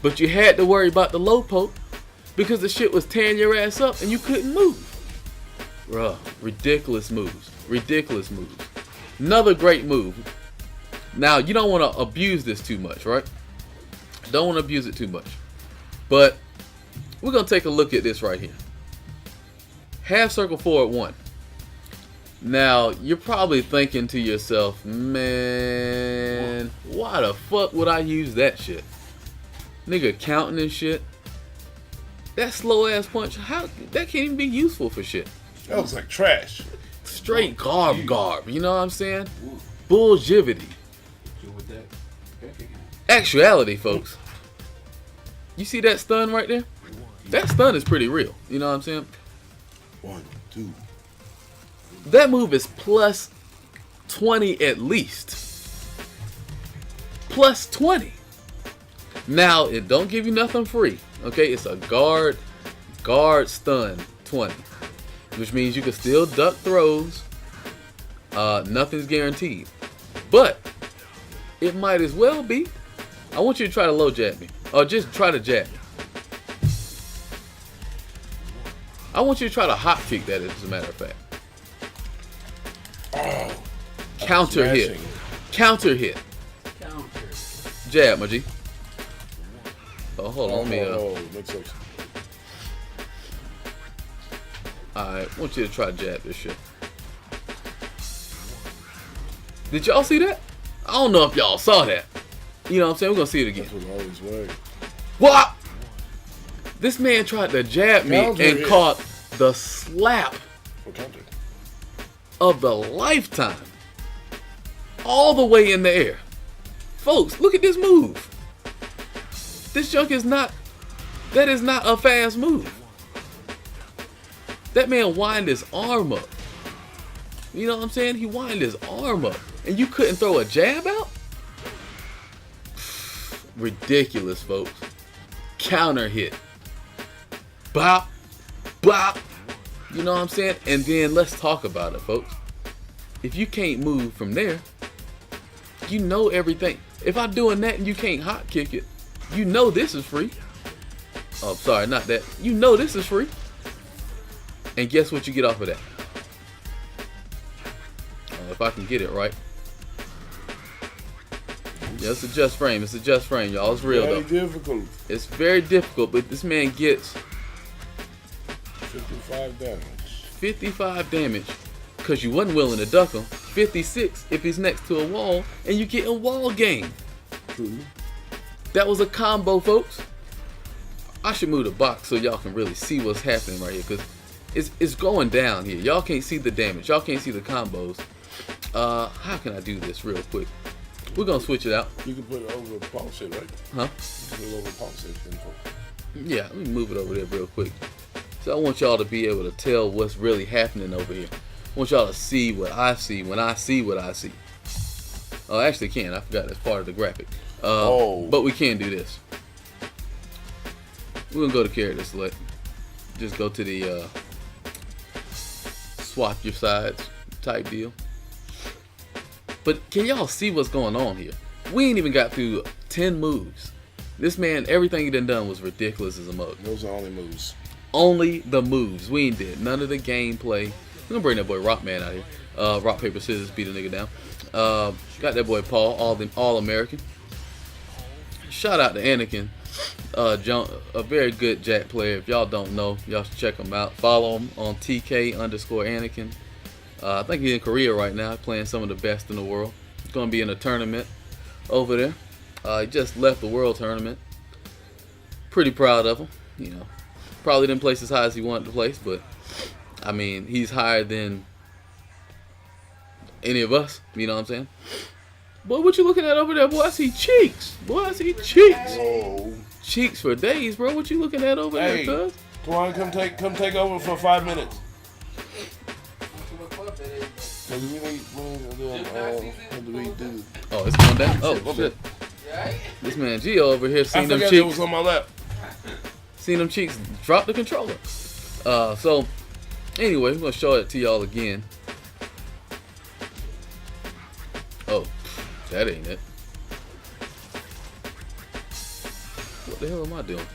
But you had to worry about the low poke because the shit was tearing your ass up and you couldn't move. Bruh, ridiculous moves. Ridiculous moves. Another great move. Now, you don't want to abuse this too much, right? Don't want to abuse it too much. But we're going to take a look at this right here. Half circle forward 1. Now, you're probably thinking to yourself, man, why the fuck would I use that shit? Nigga counting and shit. That slow ass punch, how that can't even be useful for shit. That was like trash. Straight garb, you know what I'm saying? Bullshivity. With that Tekken. Actuality, folks. You see that stun right there? That stun is pretty real. You know what I'm saying? 1, 2. That move is plus 20 at least. Plus 20. Now, it don't give you nothing free. Okay, it's a guard stun 20. Which means you can still duck throws. Nothing's guaranteed. But it might as well be. I want you to try to low jab me. Or just try to jab me. I want you to try to hop kick that, as a matter of fact. Oh, Counter hit. smashing. Counter hit. Counter. Jab, my G. Oh, hold on. Let me, Oh, mix up. Alright, I want you to try to jab this shit. Did y'all see that? I don't know if y'all saw that. You know what I'm saying? We're going to see it again. That's what always works. What? This man tried to jab me Counter and hit. caught the slap For counter. of the lifetime. All the way in the air. Folks, look at this move. This junk is not, that is not a fast move. That man wind his arm up. You know what I'm saying? He wind his arm up. And you couldn't throw a jab out? Ridiculous, folks. Counter hit. Bop. Bop. You know what I'm saying? And then let's talk about it, folks. If you can't move from there, you know everything. If I'm doing that and you can't hot kick it, you know this is free. Oh, sorry, not that. You know this is free. And guess what you get off of that? If I can get it right. Yeah, it's a just frame. It's a just frame, y'all. It's real, Very though. difficult. It's very difficult, but this man gets 55 damage. 55 damage because you wasn't willing to duck him. 56 if he's next to a wall, and you getting wall game. True. That was a combo, folks. I should move the box so y'all can really see what's happening right here, because it's going down here. Y'all can't see the damage. Y'all can't see the combos. How can I do this real quick? We're gonna switch it out. You can put it over pulse set, right? Huh? You can put it over pulse set info. Yeah, let me move it over there real quick. So I want y'all to be able to tell what's really happening over here. I want y'all to see what I see when I see what I see. Oh, I actually can. I forgot that's part of the graphic. But we can do this. We're gonna go to character select. Just go to the swap your sides type deal. But can y'all see what's going on here? We ain't even got through 10 moves. This man, everything he done was ridiculous as a mug. Those are only moves. Only the moves. We ain't did none of the gameplay. We're gonna bring that boy Rockman out here. Rock, paper, scissors, beat a nigga down. Got that boy Paul, all American. Shout out to Anakin. A very good Jack player. If y'all don't know, y'all should check him out. Follow him on TK_Anakin. I think he's in Korea right now, playing some of the best in the world. He's gonna be in a tournament over there. He just left the world tournament. Pretty proud of him. You know, probably didn't place as high as he wanted to place, but I mean, he's higher than any of us. You know what I'm saying? Boy, what you looking at over there, boy? I see cheeks. Boy, I see cheeks. Whoa. Cheeks for days, bro. What you looking at over Hey, there, cuz? come on, come take over for 5 minutes. Cause we need what do we do? Oh, it's going down? Oh, shit. This man Gio over here I seen them forgot it was cheeks. on my lap. Seen them cheeks drop the controller. So, anyway, I'm going to show it to y'all again. Oh, that ain't it. What the hell am I doing?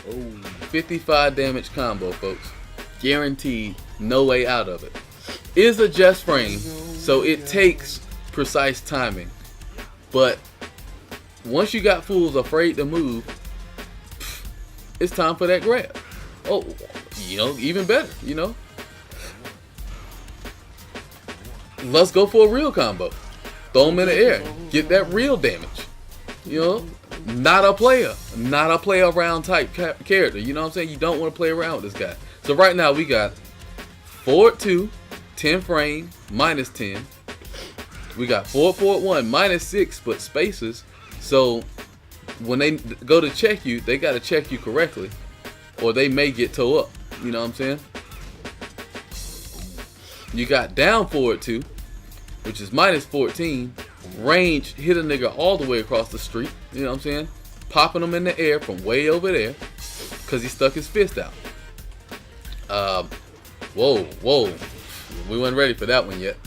Oh, 55 damage combo, folks. Guaranteed, no way out of it. Is a just frame, so it takes precise timing. But once you got fools afraid to move, it's time for that grab. Oh, you know, even better, you know. Let's go for a real combo. Throw them in the air. Get that real damage. You know, not a player around type character. You know what I'm saying? You don't want to play around with this guy. So right now we got forward 2, 10 frame, minus 10. We got forward 1, minus 6, but spaces. So when they go to check you, they got to check you correctly, or they may get toe up. You know what I'm saying? You got down forward 2, which is minus 14. Range, hit a nigga all the way across the street. You know what I'm saying? Popping him in the air from way over there because he stuck his fist out. Whoa. We weren't ready for that one yet.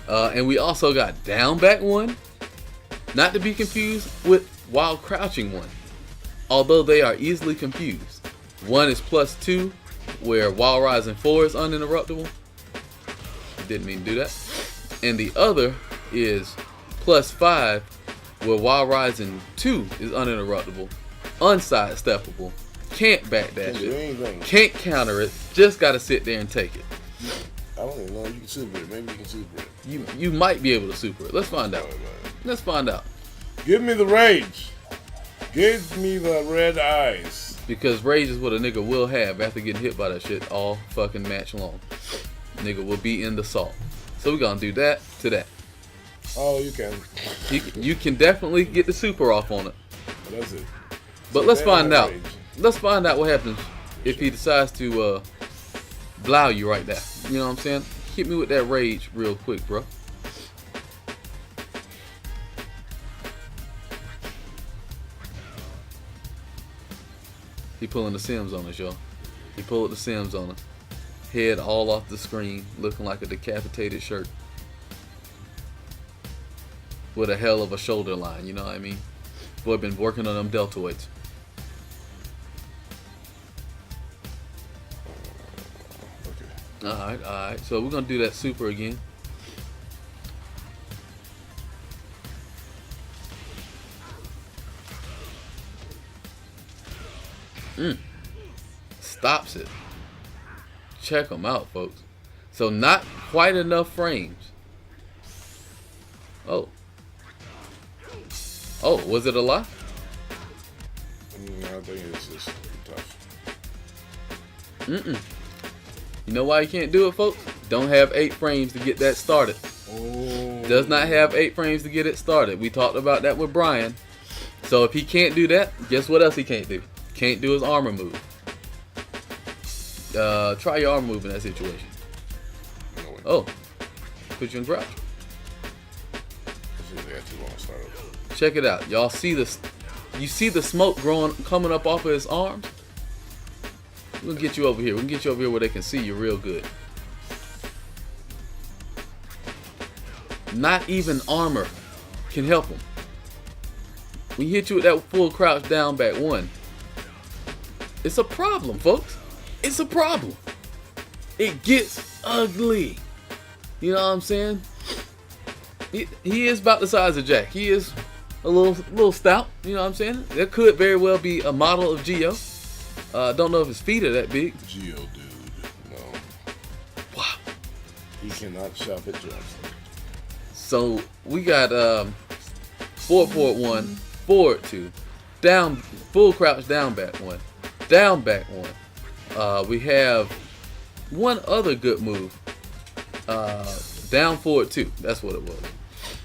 And we also got down back 1. Not to be confused with while crouching 1. Although they are easily confused. 1 is plus 2, where while rising 4 is uninterruptible. Didn't mean to do that. And the other is plus 5, where while rising 2 is uninterruptible, unsidesteppable, can't backdash it, can't counter it, just gotta sit there and take it. I don't even know if you can super it. Maybe you can super it. You might be able to super it. Let's find out. Let's find out. Give me the rage. Give me the red eyes. Because rage is what a nigga will have after getting hit by that shit all fucking match long. Nigga will be in the salt. So we're gonna do that to that. Oh, you can. You can definitely get the super off on it. That's it. But let's find out. Let's find out what happens if he decides to blow you right there. You know what I'm saying? Hit me with that rage real quick, bro. He pulling the Sims on us, y'all. He pulled the Sims on us. Head all off the screen, looking like a decapitated shirt. With a hell of a shoulder line, you know what I mean? Boy, been working on them deltoids. Alright. So we're gonna do that super again. Stops it. Check them out, folks. So not quite enough frames. Oh, was it a lie? I think it's just tough. You know why you can't do it, folks? Don't have 8 frames to get that started. Oh. Does not have 8 frames to get it started. We talked about that with Brian. So if he can't do that, guess what else he can't do? Can't do his armor move. Try your armor move in that situation. Oh, put you in crouch. Check it out. Y'all see this? You see the smoke coming up off of his arms? We'll get you over here. We can get you over here where they can see you real good. Not even armor can help him. When you hit you with that full crouch down back 1, it's a problem, folks. It's a problem. It gets ugly. You know what I'm saying? He is about the size of Jack. He is a little stout. You know what I'm saying? There could very well be a model of Geo. Don't know if his feet are that big. Geo dude, no. Wow. He cannot shop at Johnson. So we got forward 1, forward 2, down full crouch down back 1, down back 1. We have one other good move. Down forward 2. That's what it was.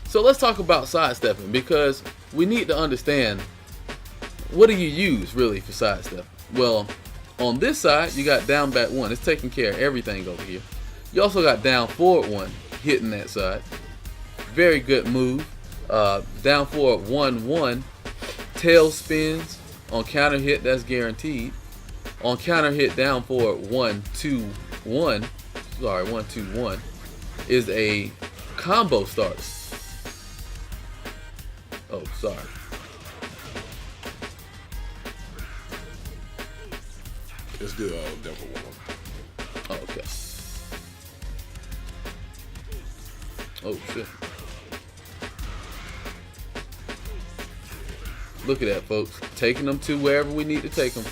So let's talk about sidestepping, because we need to understand, what do you use really for sidestepping? Well, on this side you got down back 1. It's taking care of everything over here. You also got down forward 1 hitting that side. Very good move. Down forward 1-1. Tail spins on counter hit, that's guaranteed. On counter hit down forward 1-2-1. Sorry, 1-2-1 is a combo starter. Oh, sorry. Let's do Delta 1. Oh, okay. Oh shit. Look at that, folks. Taking them to wherever we need to take them.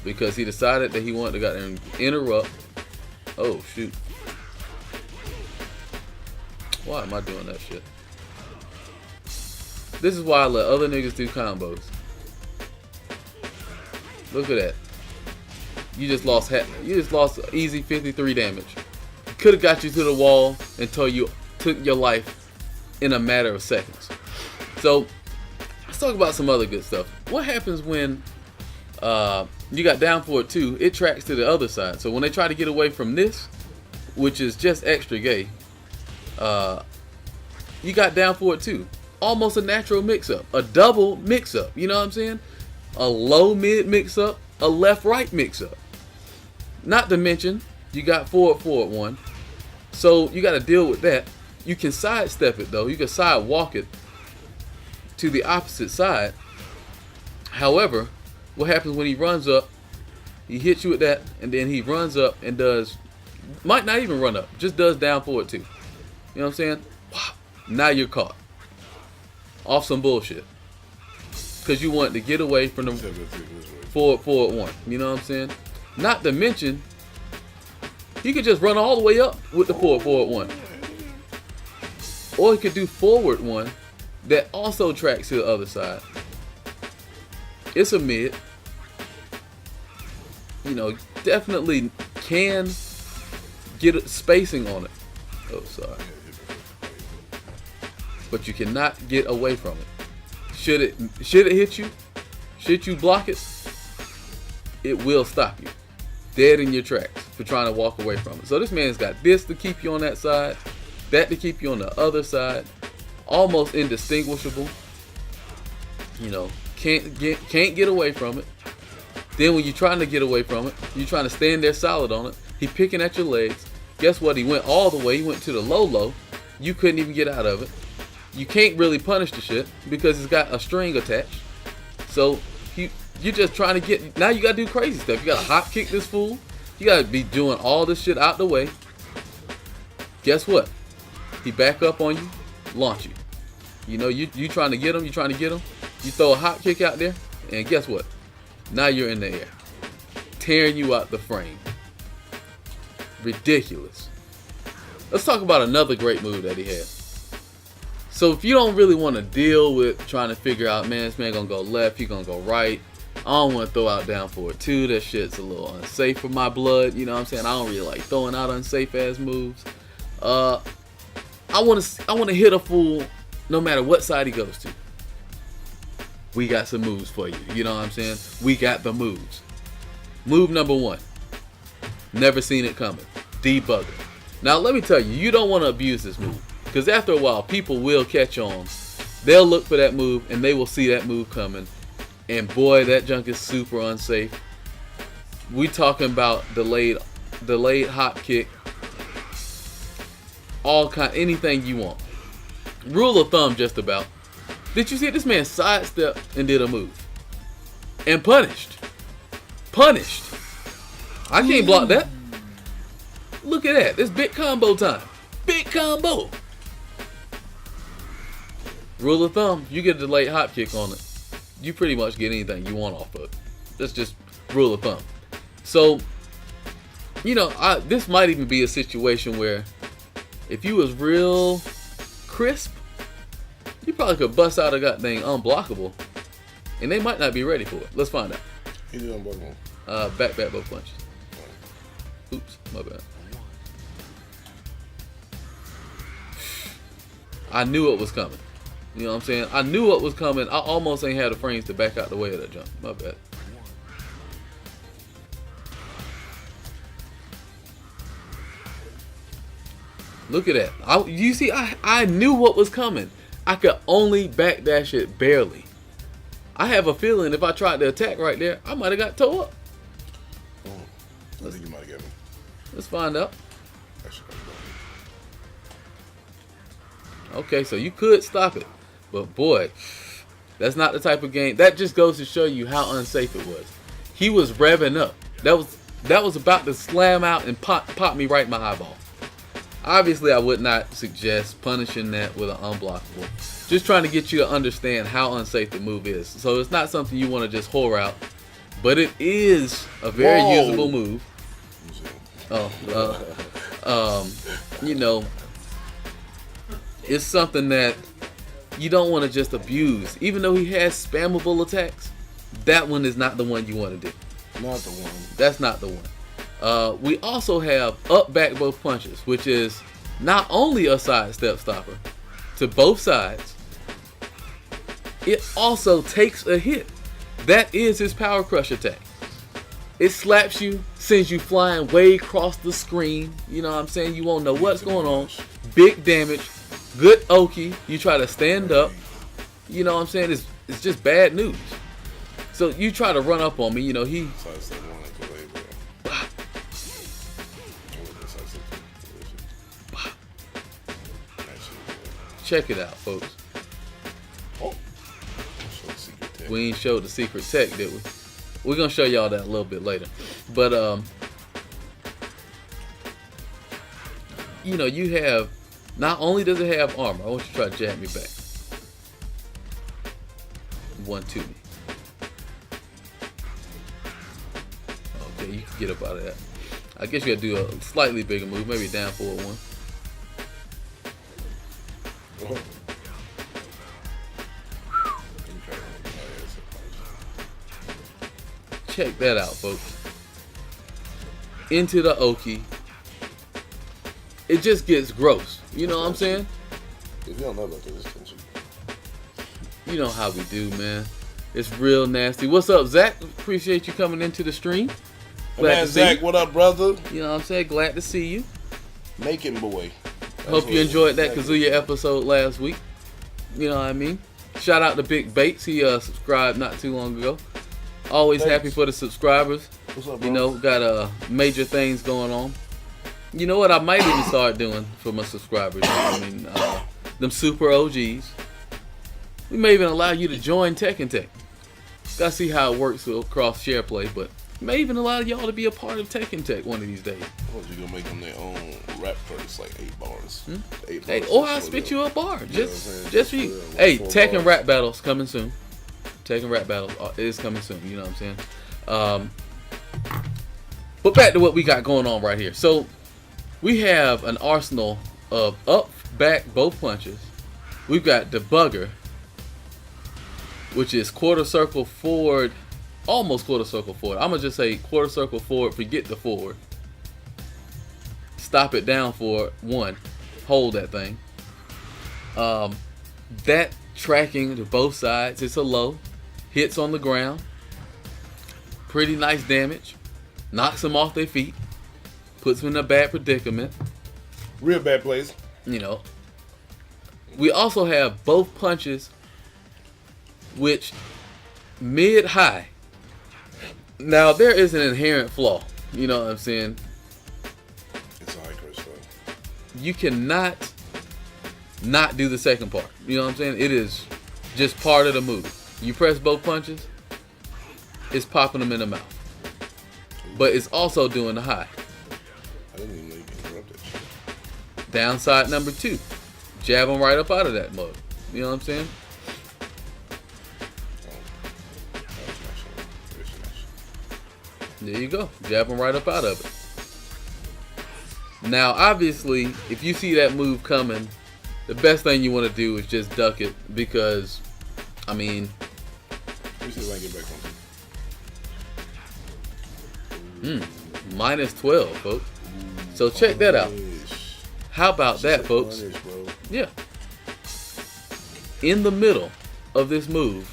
Because he decided that he wanted to go and interrupt. Oh, shoot. Why am I doing that shit? This is why I let other niggas do combos. Look at that. You just lost easy 53 damage. Could have got you to the wall until you took your life in a matter of seconds. So let's talk about some other good stuff. What happens when you got down for it too? It tracks to the other side. So when they try to get away from this, which is just extra gay, you got down for it too. Almost a natural mix-up, a double mix-up. You know what I'm saying? A low-mid mix-up, a left-right mix-up. Not to mention, you got forward one. So you got to deal with that. You can sidestep it though. You can sidewalk it to the opposite side. However, what happens when he runs up? He hits you with that, and then he runs up and does, might not even run up, just does down forward too. You know what I'm saying? Wow. Now you're caught. Off some bullshit. Because you want to get away from the forward one. You know what I'm saying? Not to mention, he could just run all the way up with the forward one. Or he could do forward one that also tracks to the other side. It's a mid. You know, definitely can get spacing on it. Oh, sorry. But you cannot get away from it. Should it hit you? Should you block it? It will stop you. Dead in your tracks for trying to walk away from it. So this man's got this to keep you on that side, that to keep you on the other side. Almost indistinguishable. You know, can't get away from it. Then when you're trying to get away from it, you're trying to stand there solid on it. He picking at your legs. Guess what? He went all the way. He went to the low. You couldn't even get out of it. You can't really punish the shit because it's got a string attached. So you're just trying to get. Now you gotta do crazy stuff. You gotta hop kick this fool. You gotta be doing all this shit out the way. Guess what? He back up on you, launch you. You know you trying to get him. You trying to get him. You throw a hop kick out there, and guess what? Now you're in the air, tearing you out the frame. Ridiculous. Let's talk about another great move that he had. So if you don't really want to deal with trying to figure out, man, this man gonna go left, he gonna go right. I don't want to throw out down forward too. That shit's a little unsafe for my blood. You know what I'm saying? I don't really like throwing out unsafe ass moves. I want to hit a fool no matter what side he goes to. We got some moves for you. You know what I'm saying? We got the moves. Move number one. Never seen it coming. Debugger. Now let me tell you, you don't want to abuse this move. Because after a while, people will catch on. They'll look for that move, and they will see that move coming. And boy, that junk is super unsafe. We talking about delayed hop kick. Anything you want. Rule of thumb, just about. Did you see this man sidestep and did a move? And punished. Punished. I can't block that. Look at that. It's big combo time. Big combo. Rule of thumb, you get a delayed hop kick on it, you pretty much get anything you want off of it. That's just rule of thumb. So, you know, this might even be a situation where if you was real crisp, you probably could bust out a goddamn unblockable, and they might not be ready for it. Let's find out. He did unblockable. Back both punches. Oops, my bad. I knew it was coming. You know what I'm saying? I knew what was coming. I almost ain't had the frames to back out the way of that jump. My bad. Look at that. You see, I knew what was coming. I could only backdash it barely. I have a feeling if I tried to attack right there, I might have got toe up. I think you might have got me. Let's find out. Okay, so you could stop it. But boy, that's not the type of game. That just goes to show you how unsafe it was. He was revving up. That was about to slam out and pop me right in my eyeball. Obviously, I would not suggest punishing that with an unblockable. Just trying to get you to understand how unsafe the move is. So it's not something you want to just whore out, but it is a very usable move. You know, it's something that you don't want to just abuse. Even though he has spammable attacks, that one is not the one you want to do. Not the one. That's not the one. We also have up back both punches, which is not only a sidestep stopper to both sides, it also takes a hit. That is his power crush attack. It slaps you, sends you flying way across the screen. You know what I'm saying? You won't know what's going on. Big damage, good Oki. You try to stand up. You know what I'm saying? It's just bad news. So you try to run up on me. You know, he... Check it out, folks. We ain't showed the secret tech, did we? We're gonna show y'all that a little bit later. But you know, you have, not only does it have armor, I want you to try to jab me back. One to me. Okay, you can get up out of that. I guess you gotta do a slightly bigger move, maybe down forward one. Check that out, folks. Into the Oki. It just gets gross. You know what I'm saying? If you don't know about this, you know how we do, man. It's real nasty. What's up, Zach? Appreciate you coming into the stream. Glad man, Zach, what up, brother? You know what I'm saying? Glad to see you. Making boy. Hope you enjoyed that Kazuya episode last week. You know what I mean? Shout out to Big Bates. He subscribed not too long ago. Always Thanks. Happy for the subscribers. What's up, bro? You know, got major things going on. You know what I might even start doing for my subscribers? I mean, them super OGs. We may even allow you to join Tekken Tech. Gotta see how it works across share play, but may even allow y'all to be a part of Tekken Tech one of these days. Well, you gonna make them their own rap verse, like 8 bars. 8 hey, bars or I'll spit you a bar. Just for you. Like hey, Tekken rap battles coming soon. Tekken rap battles is coming soon. You know what I'm saying? But back to what we got going on right here. So we have an arsenal of up, back, both punches. We've got debugger, which is quarter circle forward, almost quarter circle forward. I'm gonna just say quarter circle forward, forget the forward. Stop it down for 1. Hold that thing. That tracking to both sides. It's a low. Hits on the ground. Pretty nice damage. Knocks them off their feet. Puts them in a bad predicament. Real bad place. You know. We also have both punches, which mid-high. Now there is an inherent flaw. You know what I'm saying? It's high Chris though. You cannot not do the second part. You know what I'm saying? It is just part of the move. You press both punches, it's popping them in the mouth. But it's also doing the high. I didn't even know you can interrupt that shit. Downside number 2. Jab them right up out of that mode. You know what I'm saying? There you go. Jab them right up out of it. Now, obviously, if you see that move coming, the best thing you want to do is just duck it because, I mean... Let me see if I can get back on minus 12, folks. So check that out. How about that, folks? Yeah. In the middle of this move,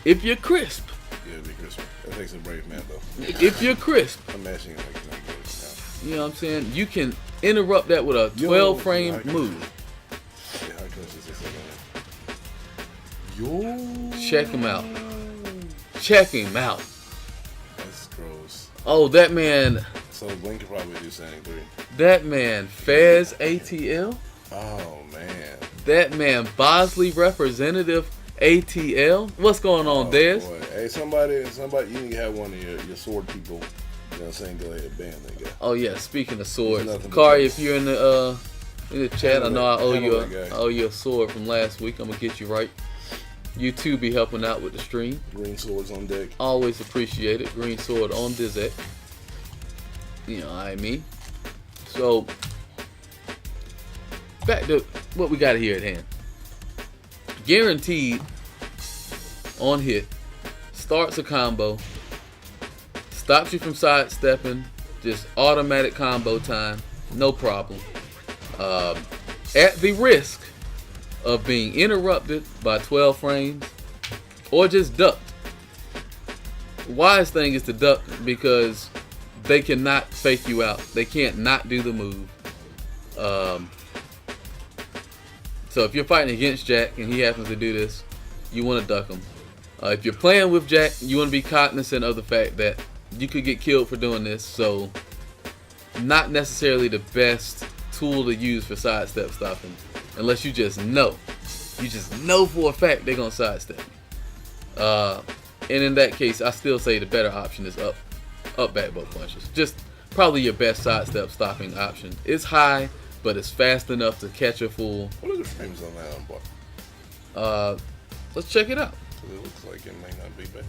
if you're crisp. Yeah, be crisp. That takes a brave man, though. If you're crisp. I'm mashing it like that. You know what I'm saying? You can interrupt that with a 12 frame move. Check him out. Check him out. That's gross. Oh, that man. So Blink could probably do Saiyan 3. That man, Fez ATL. Oh, man. That man, Bosley representative ATL. What's going on, Dez? Boy. Hey, somebody, you need to have one of your sword people. You know what I'm saying? Go ahead, ban that guy. Oh, yeah, speaking of swords. Kari, if you're in the in the chat. I know I Handle that guy. owe you a sword from last week. I'm gonna get you right. You too be helping out with the stream. Green swords on deck. Always appreciate it. Green sword on Dizette. You know what I mean? So back to what we got here at hand. Guaranteed on hit. Starts a combo. Stops you from sidestepping. Just automatic combo time. No problem. At the risk of being interrupted by 12 frames or just ducked. Wise thing is to duck because they cannot fake you out. They can't not do the move. So if you're fighting against Jack and he happens to do this, you want to duck him. If you're playing with Jack, you want to be cognizant of the fact that you could get killed for doing this. So not necessarily the best tool to use for sidestep stopping, unless you just know. You just know for a fact they're gonna sidestep. And in that case, I still say the better option is up back both punches. Just probably your best sidestep stopping option. It's high, but it's fast enough to catch a fool. What are the frames on that unbox? Let's check it out. So it looks like it may not be bad.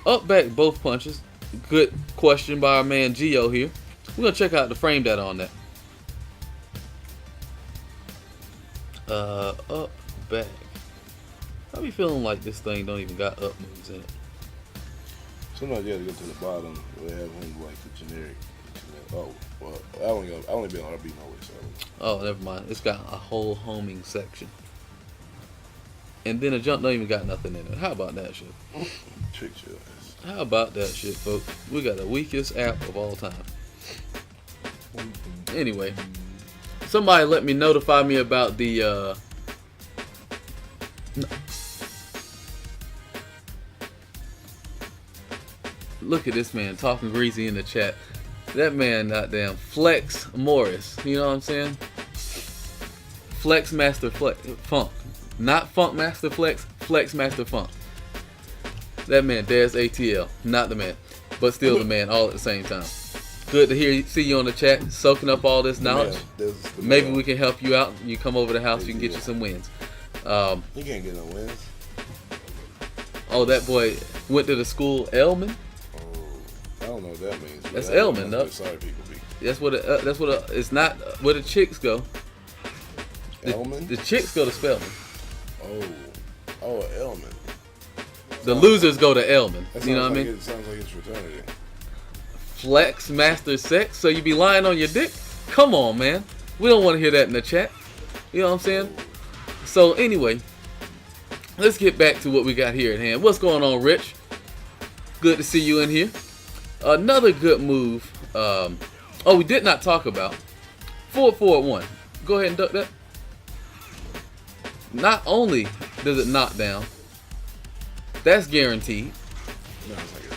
Up back both punches. Good question by our man Gio here. We're gonna check out the frame data on that. Up back. I be feeling like this thing don't even got up moves in it. Sometimes you have to go to the bottom. They have one like the generic. Oh, well, I only been on RB no way, so. Oh, never mind. It's got a whole homing section. And then a jump don't even got nothing in it. How about that shit? Tricked your ass. How about that shit, folks? We got the weakest app of all time. Anyway, somebody let me notify me about the look at this man talking greasy in the chat. That man, goddamn Flex Morris. You know what I'm saying? Flex Master Funk. Not Funk Master Flex, Flex Master Funk. That man, Dez ATL. Not the man, but still the man all at the same time. Good to see you on the chat, soaking up all this knowledge. Maybe we can help you out. You come over to the house, you can get you some wins. You can't get no wins. Oh, that boy went to the school Elman. I don't know what that means. That's Elman, though. Sorry, people be. That's what. It's not where the chicks go. Elman? The chicks go to Spelman. Oh, Elman. The losers go to Elman. That You know what I like mean? It sounds like it's fraternity. Flex Master Sex. So you be lying on your dick? Come on, man. We don't want to hear that in the chat. You know what I'm saying? So anyway, let's get back to what we got here at hand. What's going on, Rich? Good to see you in here. Another good move. We did not talk about 4-4-1. Go ahead and duck that. Not only does it knock down, that's guaranteed. No, it's like it.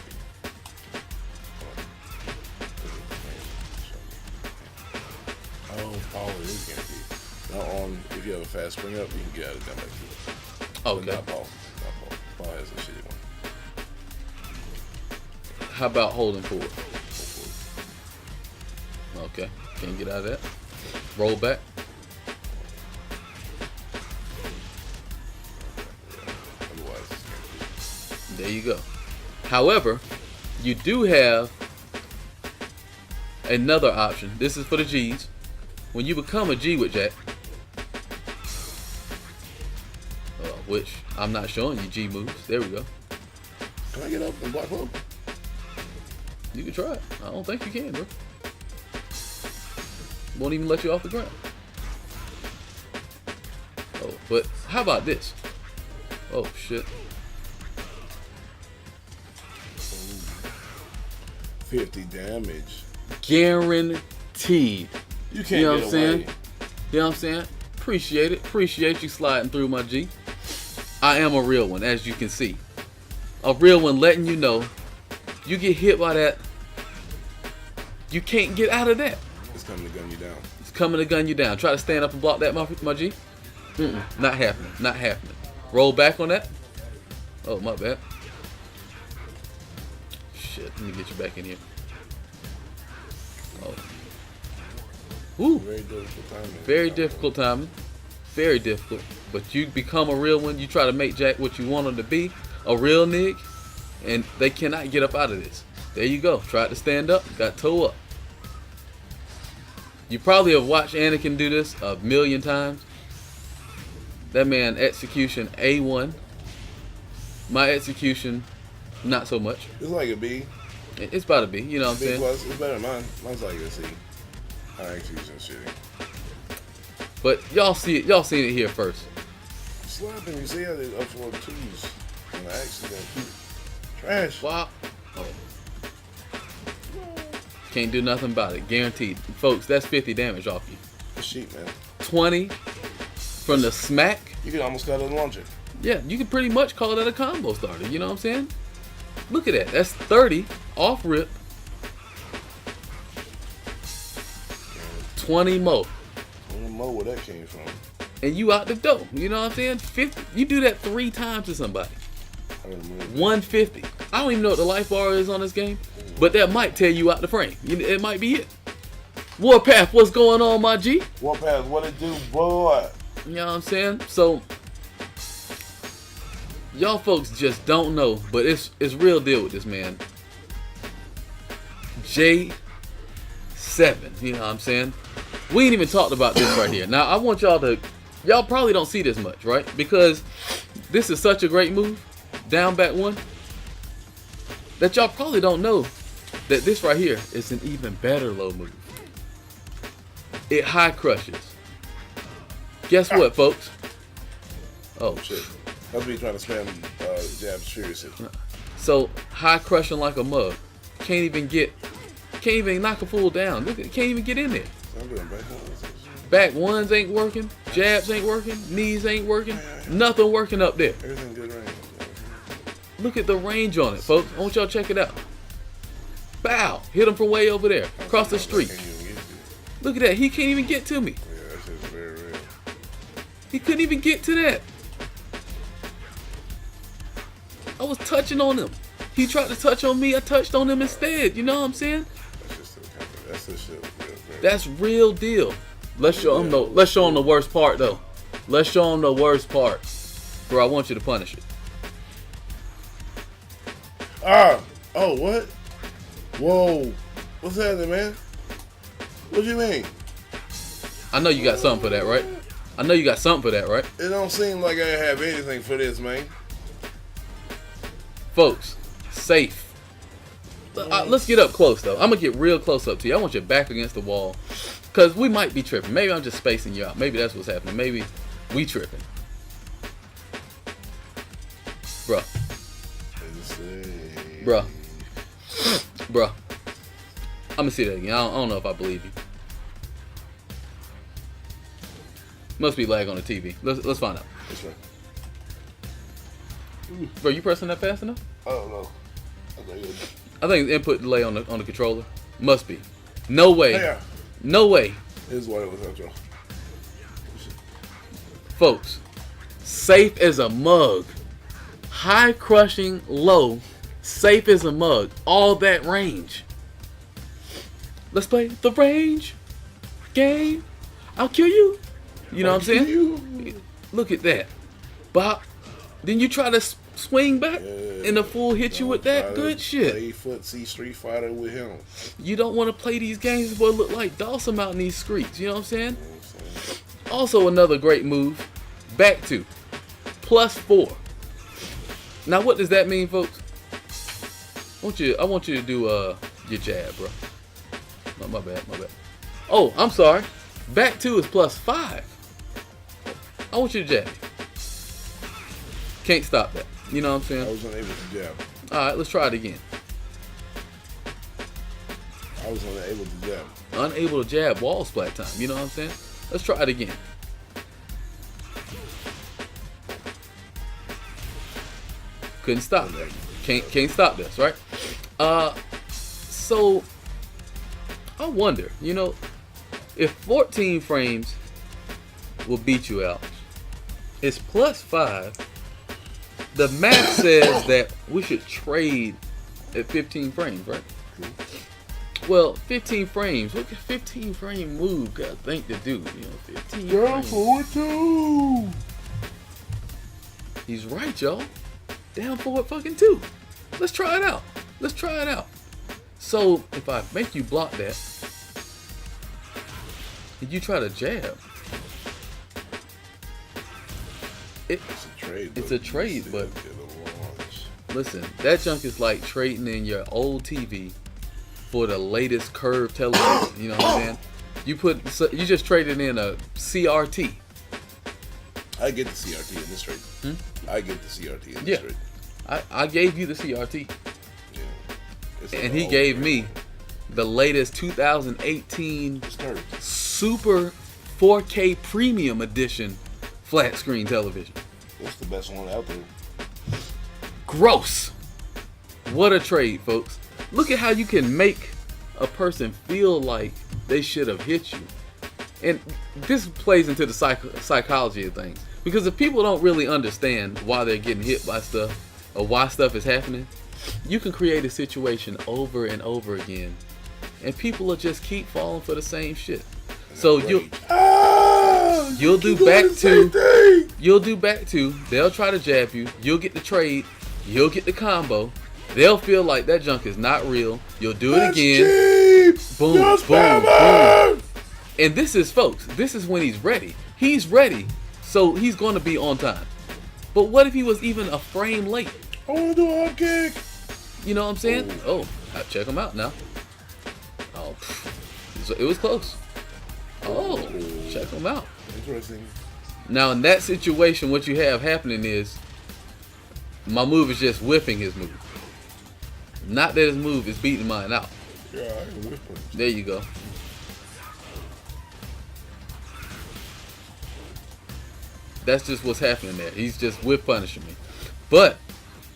Oh, it is guaranteed. Now if you have a fast spring up, you can get out of that back to it. Okay. But not Paul. Paul has a shitty one. How about holding forward? Okay. Can't get out of that. Roll back. Otherwise, it's guaranteed. There you go. However, you do have another option. This is for the G's. When you become a G with Jack, which I'm not showing you G moves. There we go. Can I get up and block low? You can try it. I don't think you can, bro. Won't even let you off the ground. Oh, but how about this? Oh, shit. 50 damage. Guaranteed. You can't You know what get I'm saying? away. You know what I'm saying? Appreciate it. Appreciate you sliding through, my G. I am a real one, as you can see. A real one letting you know you get hit by that, you can't get out of that. It's coming to gun you down. It's coming to gun you down. Try to stand up and block that, my G. Not happening. Not happening. Roll back on that. Oh, my bad. Shit, let me get you back in here. Oh. Ooh, Very difficult timing. very difficult timing. Very difficult. But you become a real one. You try to make Jack what you want him to be, a real nig, and they cannot get up out of this. There you go. Tried to stand up, got toe up. You probably have watched Anakin do this a million times. That man execution A1. My execution, not so much. It's like a B. It's about to be, you know what I'm B saying? plus. It's better than mine. Mine's like a C. I actually some shitty. But y'all see it. Y'all seen it here first. Slapping, you see how they up for twos on the accident. Trash. Wow. Oh. Can't do nothing about it. Guaranteed. Folks, that's 50 damage off you. The sheep, man. 20 from the smack. You can almost cut a launcher. Yeah, you can pretty much call that a combo starter. You know what I'm saying? Look at that. That's 30 off rip. 20 more. I don't know where that came from. And you out the door. You know what I'm saying? 50. You do that 3 times to somebody. I don't know. 150. I don't even know what the life bar is on this game, but that might tear you out the frame. It might be it. Warpath, what's going on, my G? Warpath, what it do, boy? You know what I'm saying? So, y'all folks just don't know, but it's real deal with this man. JACK-7, you know what I'm saying? We ain't even talked about this right here. Now, I want y'all probably don't see this much, right? Because this is such a great move, down back 1, that y'all probably don't know that this right here is an even better low move. It high crushes. Guess what, folks? Oh, Shit. Must be trying to spam jabs furiously. so high crushing like a mug. Can't even knock a fool down. Look, can't even get in there. I'm doing back ones. Back ones ain't working. Jabs ain't working. Knees ain't working. Nothing working up there. Everything good range. Look at the range on it, folks. I want y'all to check it out. Bow. Hit him from way over there. Across the street. Can't even get you. Look at that. He can't even get to me. Yeah, that shit's very real. He couldn't even get to that. I was touching on him. He tried to touch on me. I touched on him instead. You know what I'm saying? That's the shit. That's real deal. Let's show him the worst part though. Let's show him the worst part. Bro, I want you to punish it. Ah! Oh, what? Whoa. What's happening, man? What you mean? I know you got something for that, right? I know you got something for that, right? It don't seem like I have anything for this, man. Folks, safe. Let's get up close though. I'm gonna get real close up to you. I want your back against the wall. Cause we might be tripping. Maybe I'm just spacing you out. Maybe that's what's happening. Maybe we tripping. Bruh. Bruh. Bruh. I'm gonna see that again. I don't know if I believe you. Must be lag on the TV. Let's find out. That's right. Bro, you pressing that fast enough? I don't know. I think it's input delay on the controller. Must be. No way. Yeah. No way. Here's what it was at, y'all. Folks, safe as a mug. High crushing, low. Safe as a mug. All that range. Let's play the range game. I'll kill you. You know what I'm saying? Look at that. But then you try to swing back and the fool hit you with that good shit. 8-foot C Street Fighter with him. You don't want to play these games, boy. Look like Dawson out in these streets. You know what I'm saying? Also, another great move. Back to +4. Now, what does that mean, folks? I want you to do your jab, bro. No, my bad. Oh, I'm sorry. Back 2 is +5. I want you to jab. Can't stop that. You know what I'm saying? I was unable to jab. Alright, let's try it again. I was unable to jab. Unable to jab, wall splat time. You know what I'm saying? Let's try it again. Couldn't stop that. Can't stop this, right? So I wonder, you know, if 14 frames will beat you out, it's +5. The math says that we should trade at 15 frames, right? Well, 15 frames. Look at 15 frame move. Got a thing to do. 15 Down frames. forward 2. He's right, y'all. Down forward fucking 2. Let's try it out. Let's try it out. So if I make you block that, and you try to jab, It's a trade. It's a trade, but listen, that junk is like trading in your old TV for the latest curved television. You know what I'm saying? You just traded in a CRT. I get the CRT in this trade. I get the CRT in this Yeah. trade. I gave you the CRT, Yeah. It's and like he a gave whole me the latest 2018 It's curved. Super 4K Premium Edition flat screen television. It's the best one out there. Gross. What a trade, folks. Look at how you can make a person feel like they should have hit you. And this plays into the psychology of things. Because if people don't really understand why they're getting hit by stuff or why stuff is happening, you can create a situation over and over again. And people will just keep falling for the same shit. So you'll do back to, they'll try to jab you, you'll get the trade, you'll get the combo, they'll feel like that junk is not real, you'll do it again, boom, boom, boom. And this is, folks, this is when he's ready. He's ready, so he's going to be on time. But what if he was even a frame late? I want to do a hop kick. You know what I'm saying? Oh, check him out now. Oh, it was close. Oh, check him out. Interesting. Now in that situation, what you have happening is my move is just whipping his move. Not that his move is beating mine out. Yeah, I can whip him. There you go. That's just what's happening there. He's just whip punishing me. But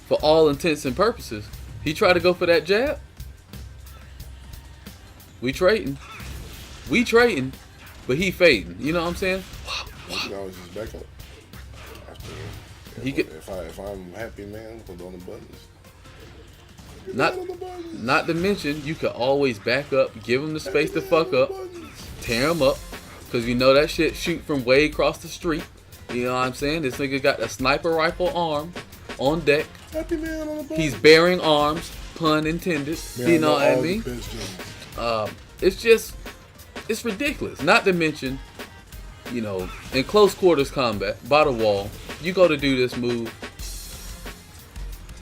for all intents and purposes, he tried to go for that jab. We trading, but he fading. You know what I'm saying? You can always just back up. If I'm happy, man, put on the buttons. Not to mention, you could always back up, give him the space to fuck up, tear him up, because you know that shit shoot from way across the street. You know what I'm saying? This nigga got a sniper rifle arm on deck. Happy man on the buttons. He's bearing arms, pun intended. Man, you know what I all mean? the best jumps. It's ridiculous. Not to mention, in close quarters combat, by the wall, you go to do this move,